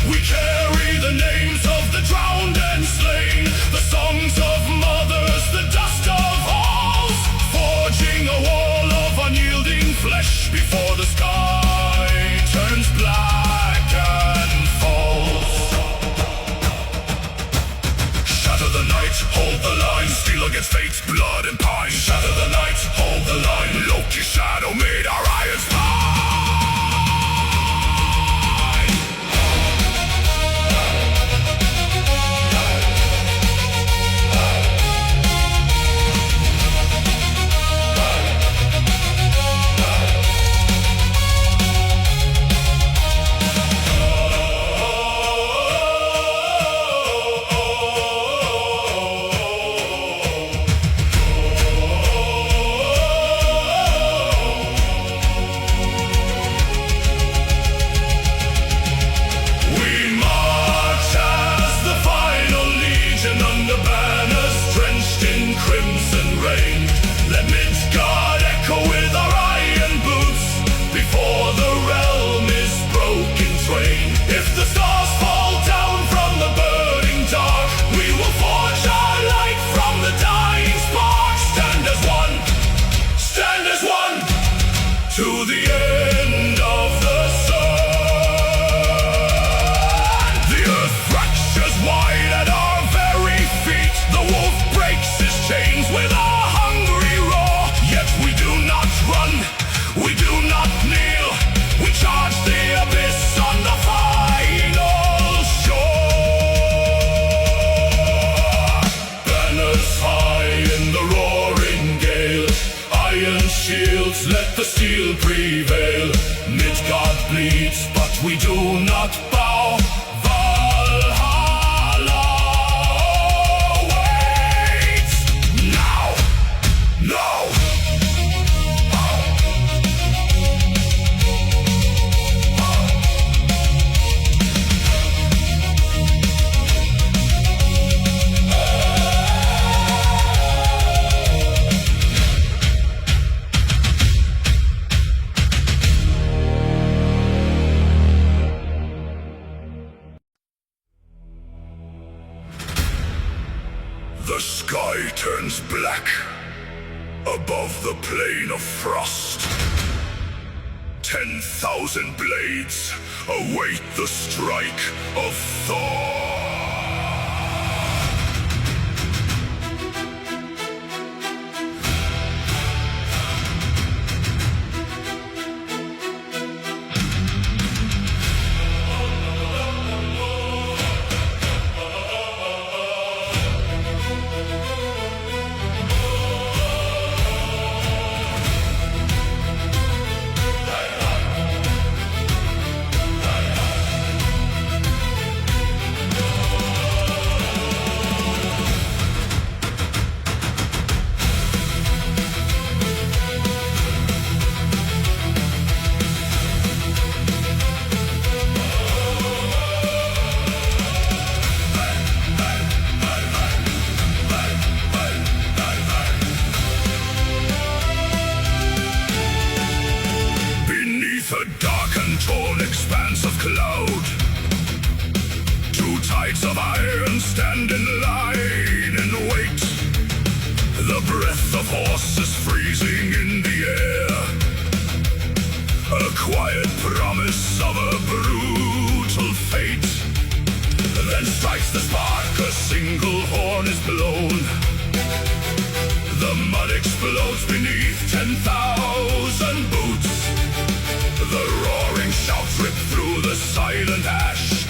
[SPEAKER 1] We carry the names of the drowned and slain, the songs of mothers, the dust of halls, forging a wall of unyielding flesh before the sky turns black and falls. Shatter the night, hold the line, steel against fate, blood and pine. Shatter the night, hold the line, Loki's shadow made our iron spine. To the end of the sun, the earth fractures wide at our very feet. The wolf breaks his chains with a hungry roar. Yet we do not run, we do not kneel, we charge the abyss on the final shore. Banners high in the roaring gale, iron shields let the steel prevail. Midgard bleeds, but we do not bow. Valhalla waits now. No. The sky turns black above the plain of frost. 10,000 blades await the strike of Thor. Torn expanse of cloud, two tides of iron stand in line and wait. The breath of horses freezing in the air, a quiet promise of a brutal fate. Then strikes the spark, a single horn is blown. The mud explodes beneath 10,000 boots. The roaring shouts rip through the silent ash,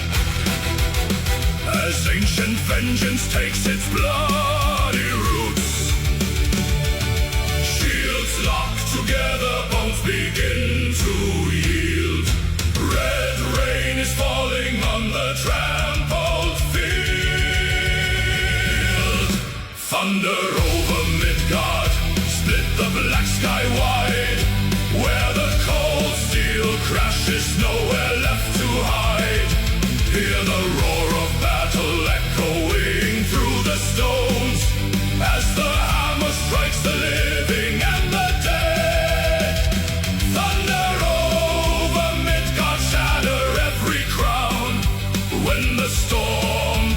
[SPEAKER 1] as ancient vengeance takes its bloody roots. Shields lock together, bones begin to yield. Red rain is falling on the trampled field. Thunder over Midgard, split the black sky wide. Where the cold steel crashes, nowhere left to hide. Hear the roar of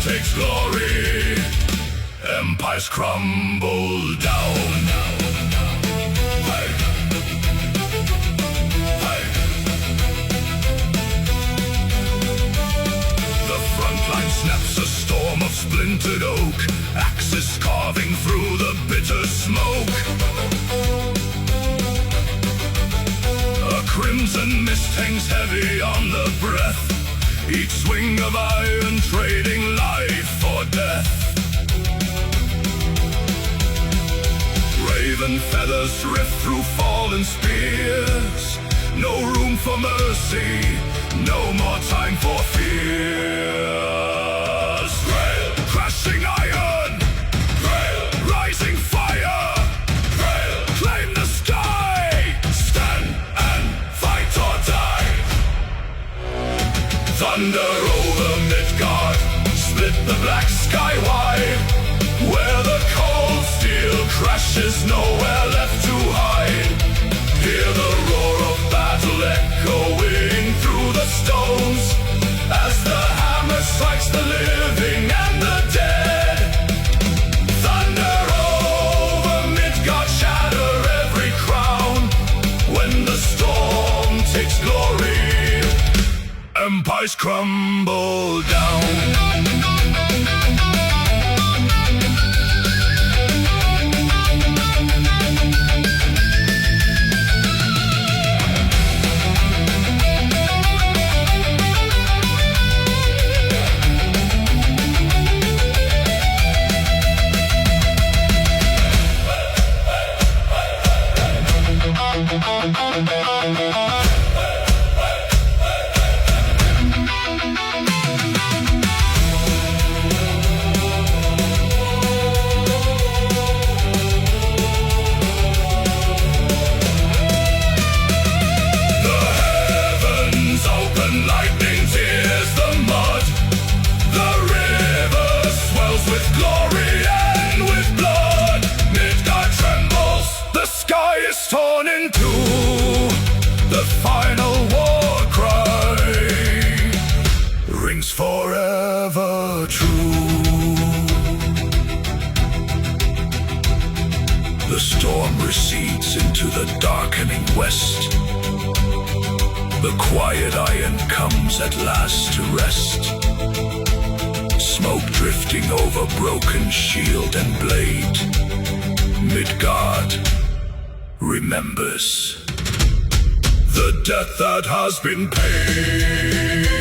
[SPEAKER 1] takes glory, empires crumble down. Hey. Hey. The front line snaps a storm of splintered oak, axes carving through the bitter smoke. A crimson mist hangs heavy on the breath, each swing of iron trading life for death. Raven feathers rift through fallen spears, no room for mercy, no more time for fears. Grail, crashing iron, Grail, rising fire, Grail, claim the sky, stand and fight or die. Thunder over Midgard, split the black sky wide, where the cold steel crashes, nowhere left to hide. Hear the roar of battle echoing through the stones, as the hammer strikes the living and the dead. Thunder over Midgard, shatter every crown, when the storm takes glory, empires crumble down. Torn in two, the final war cry rings forever true. The storm recedes into the darkening west. The quiet iron comes at last to rest. Smoke drifting over broken shield and blade. Midgard remembers the debt that has been paid.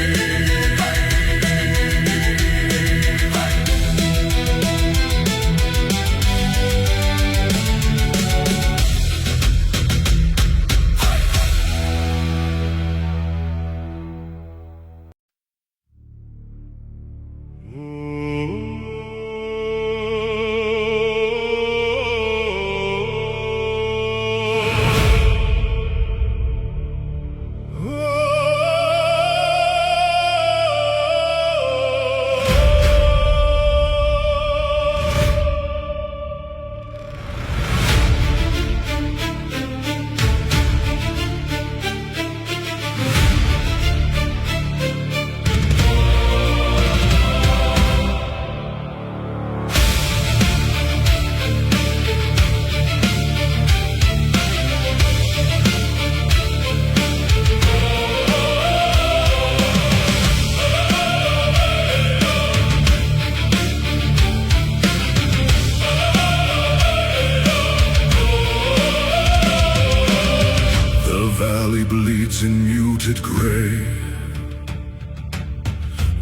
[SPEAKER 1] In muted gray,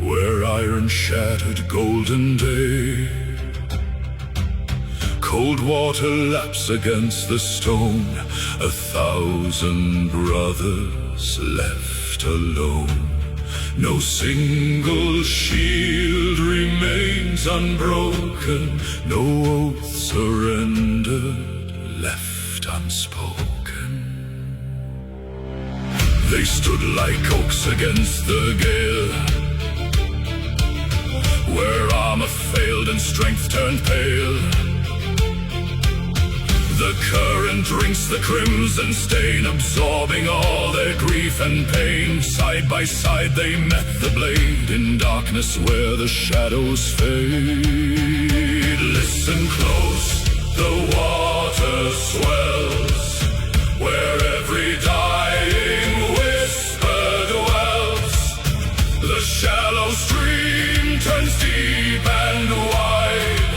[SPEAKER 1] where iron shattered golden day, cold water laps against the stone, 1,000 brothers left alone. No single shield remains unbroken, no oath surrendered, left unspoken. They stood like oaks against the gale, where armor failed and strength turned pale. The The current drinks the crimson stain, absorbing all their grief and pain. Side by side they met the blade, in darkness where the shadows fade. Listen close, the water swells, where every dying whisper dwells. The shallow stream turns deep and wide,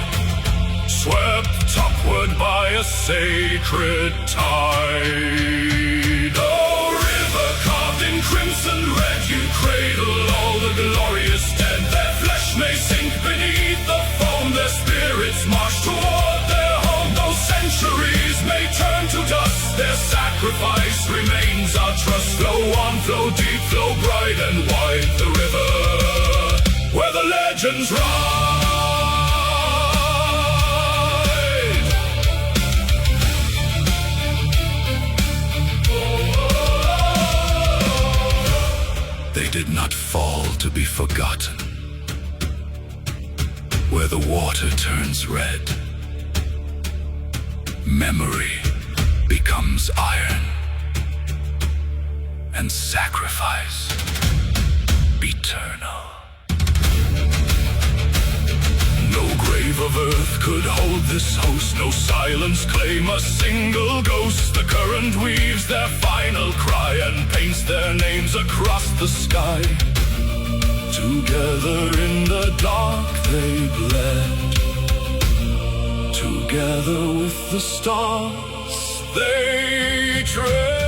[SPEAKER 1] swept upward by a sacred tide. Oh, river carved in crimson red, you cradle all the glorious dead. Their flesh may sink beneath the foam, their spirits march toward their home. Though centuries may turn to dust, their sacrifice remains our trust. Flow on, flow deep, flow bright and wide, the river where the legends rise. They did not fall to be forgotten. Where the water turns red, memory becomes iron, and sacrifice eternal. No grave of earth could hold this host, no silence claim a single ghost. The current weaves their final cry and paints their names across the sky. Together in the dark they bled, together with the stars they tread.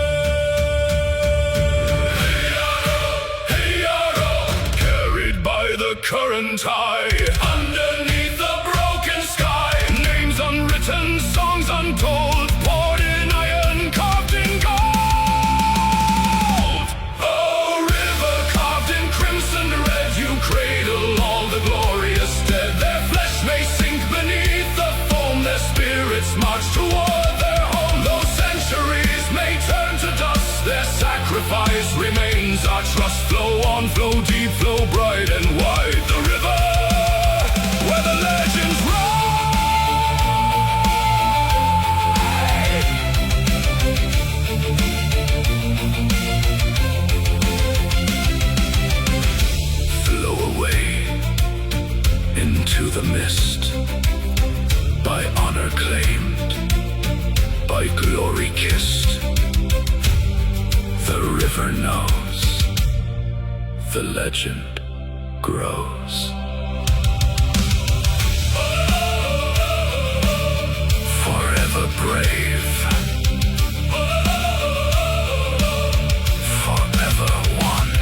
[SPEAKER 1] The current high, underneath the broken sky. Names unwritten, songs untold, poured in iron, carved in gold. Oh, river carved in crimson red, you cradle all the glorious dead. Their flesh may sink beneath the foam, their spirits march toward their home. Though centuries may turn to dust, their sacrifice remains our trust. Flow on, flow deep, flow bright and wide, the river where the legends ride. Flow away into the mist, by honor claimed, by glory kissed. The river knows, the legend grows. Forever brave, forever one.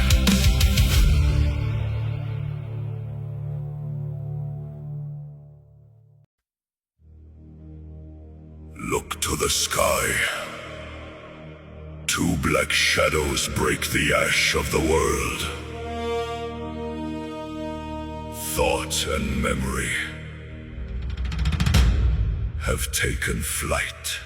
[SPEAKER 1] Look to the sky. Two black shadows break the ash of the world. Thought and memory have taken flight.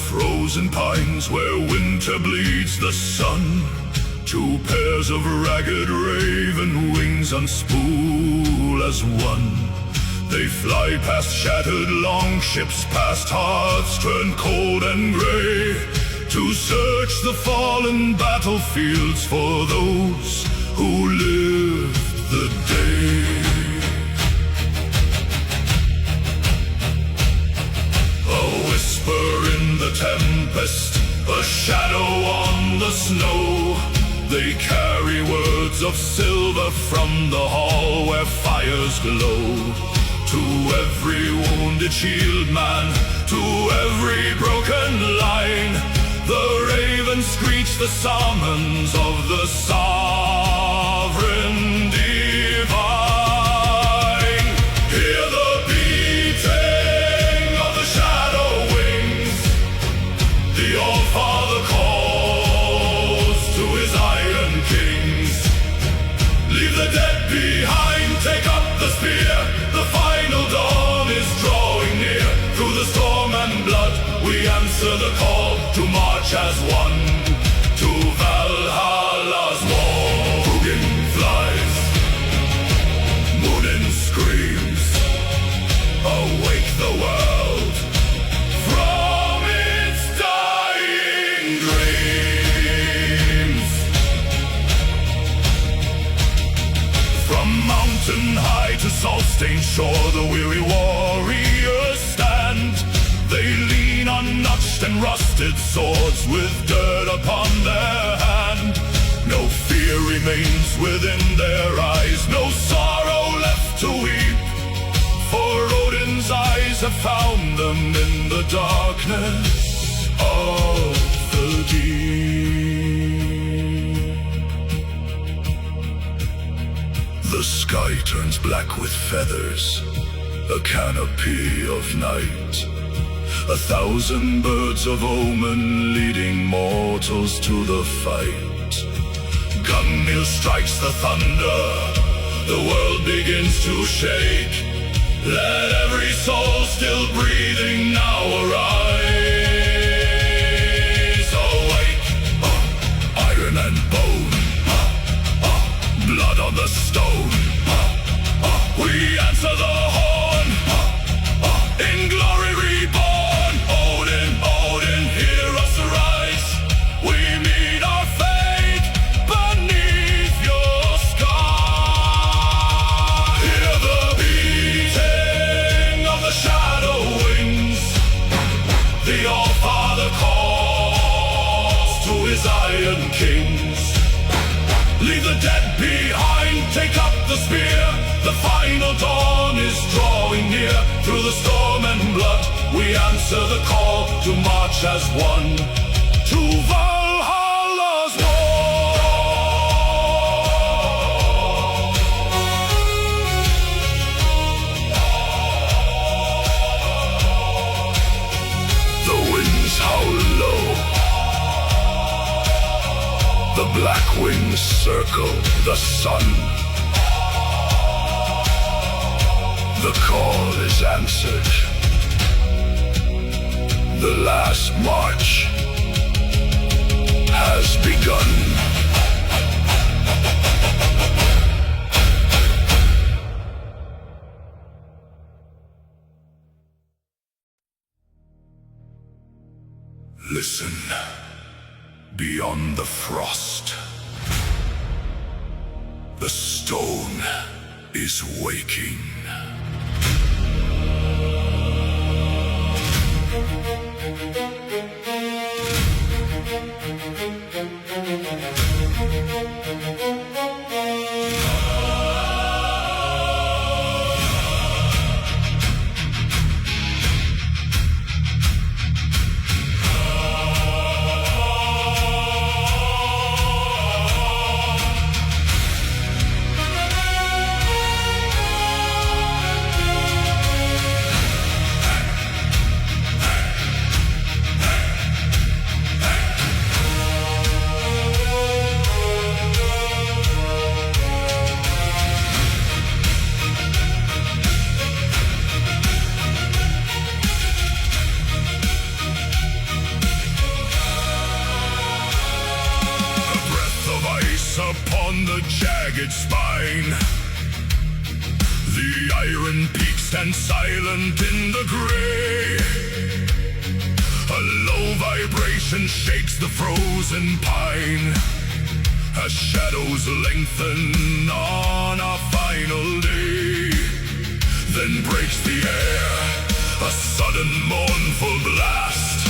[SPEAKER 1] Frozen pines where winter bleeds the sun, two pairs of ragged raven wings unspool as one. They fly past shattered longships, past hearts turned cold and gray, to search the fallen battlefields for those who lived the day. In the tempest, a shadow on the snow, they carry words of silver from the hall where fires glow, To every wounded shield man, to every broken line, the ravens screech the summons of the sovereign divine. Hear the beating of the shadow wings. The All-Father calls to his iron kings. Leave the dead behind, take up the spear. The final dawn is drawing near. Through the storm and blood, we answer the call to march as one to Valhalla's wall. Hugin flies, Munin screams, awake the world from its dying dreams. From mountain high to salt-stained shore, the weary warriors stand. They lean on notched and rusted swords with dirt upon their hand. No fear remains within their eyes, no sorrow left to weep. For Odin's eyes have found them in the darkness of the deep. The sky turns black with feathers, a canopy of night. 1,000 birds of omen leading mortals to the fight. Gungnir strikes the thunder, the world begins to shake. Let every soul still breathing now arise. Awake, iron and bone, blood on the stone. We answer the horn, in glory reborn. The All-Father calls to his iron kings. Leave the dead behind, take up the spear. The final dawn is drawing near. Through the storm and blood, we answer the call to march as one to Valhalla's The black wings circle the sun. The call is answered. The last march has begun. Listen. Beyond the frost, the stone is waking. Upon the jagged spine, the iron peak stands silent in the gray. A low vibration shakes the frozen pine as shadows lengthen on our final day. Then breaks the air a sudden mournful blast,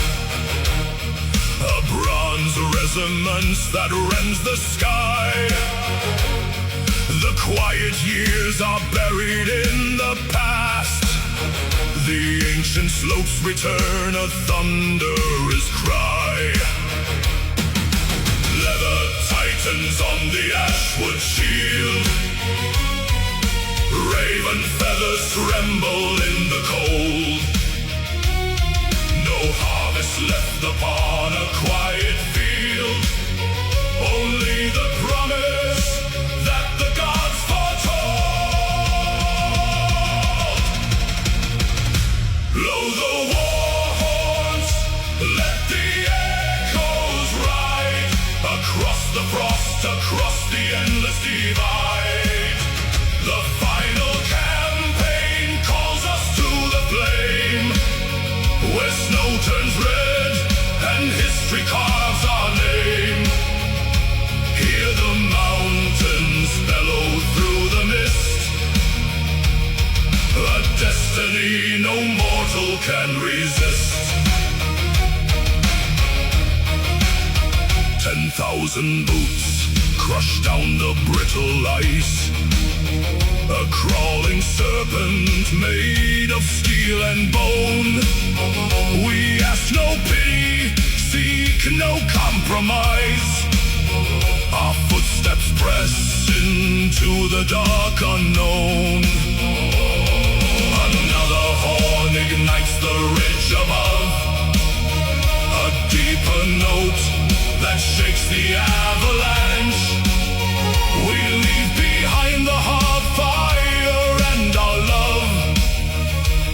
[SPEAKER 1] a bronze resonance that rends the sky. The quiet years are buried in the past. the ancient slopes return a thunderous cry. Leather titans on the ashwood shield, raven feathers tremble in the cold. No harvest left upon a quiet field, only the promise that the gods foretold. Blow the war horns, let the echoes ride across the frost, across the endless divide. The final campaign calls us to the flame, where snow turns red and history carves our name. Hear the mountains bellow through the mist, a destiny no mortal can resist. 10,000 boots crush down the brittle ice, a crawling serpent made of steel and bone. We ask no pity, seek no compromise. Our footsteps press into the dark unknown. Another horn ignites the ridge above, a deeper note that shakes the avalanche. We leave behind the hearth fire and our love,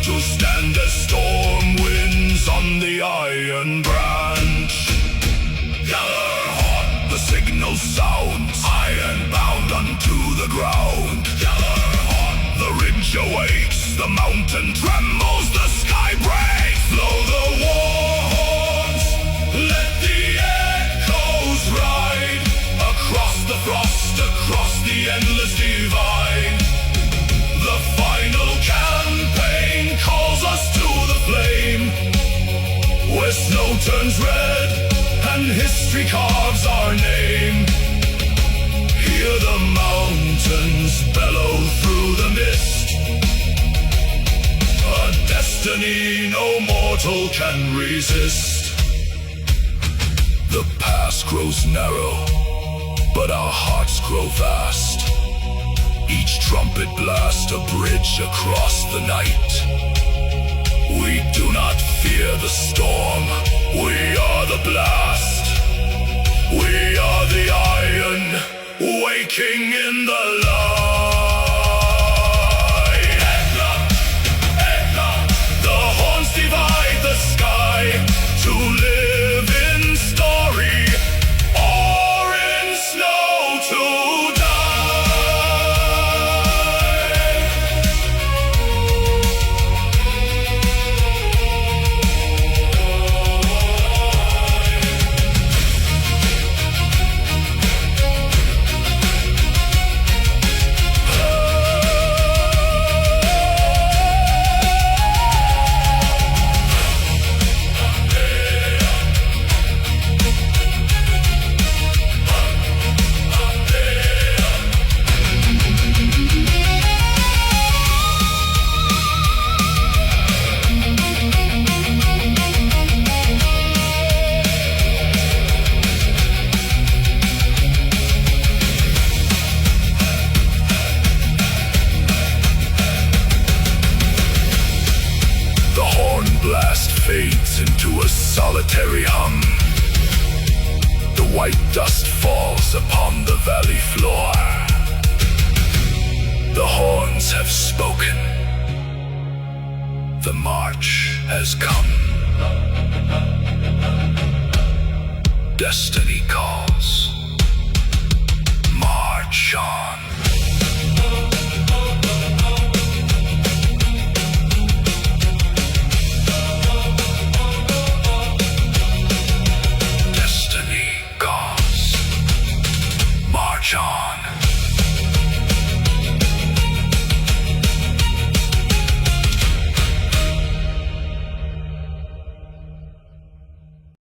[SPEAKER 1] to stand as storm winds on the iron branch. Gather hot, the signal sounds, iron bound unto the ground. Gather hot, the ridge awakes, the mountain trembles, the sky breaks. Blow the war horns, let the echoes ride across the frost, across the endless divide. The final campaign calls us to the flame, where snow turns red and history carves our name. Hear the mountains bellow through the mist, a destiny no mortal can resist. The past grows narrow, but our hearts grow vast. Each trumpet blast a bridge across the night. We do not fear the storm, we are the blast. We are the iron, waking in the light. RAGNAR, RAGNAR, the horns divide the sky, to live in story or in snow to die. Blast fades into a solitary hum. The white dust falls upon the valley floor. The horns have spoken. The march has come. Destiny calls. March on. March on.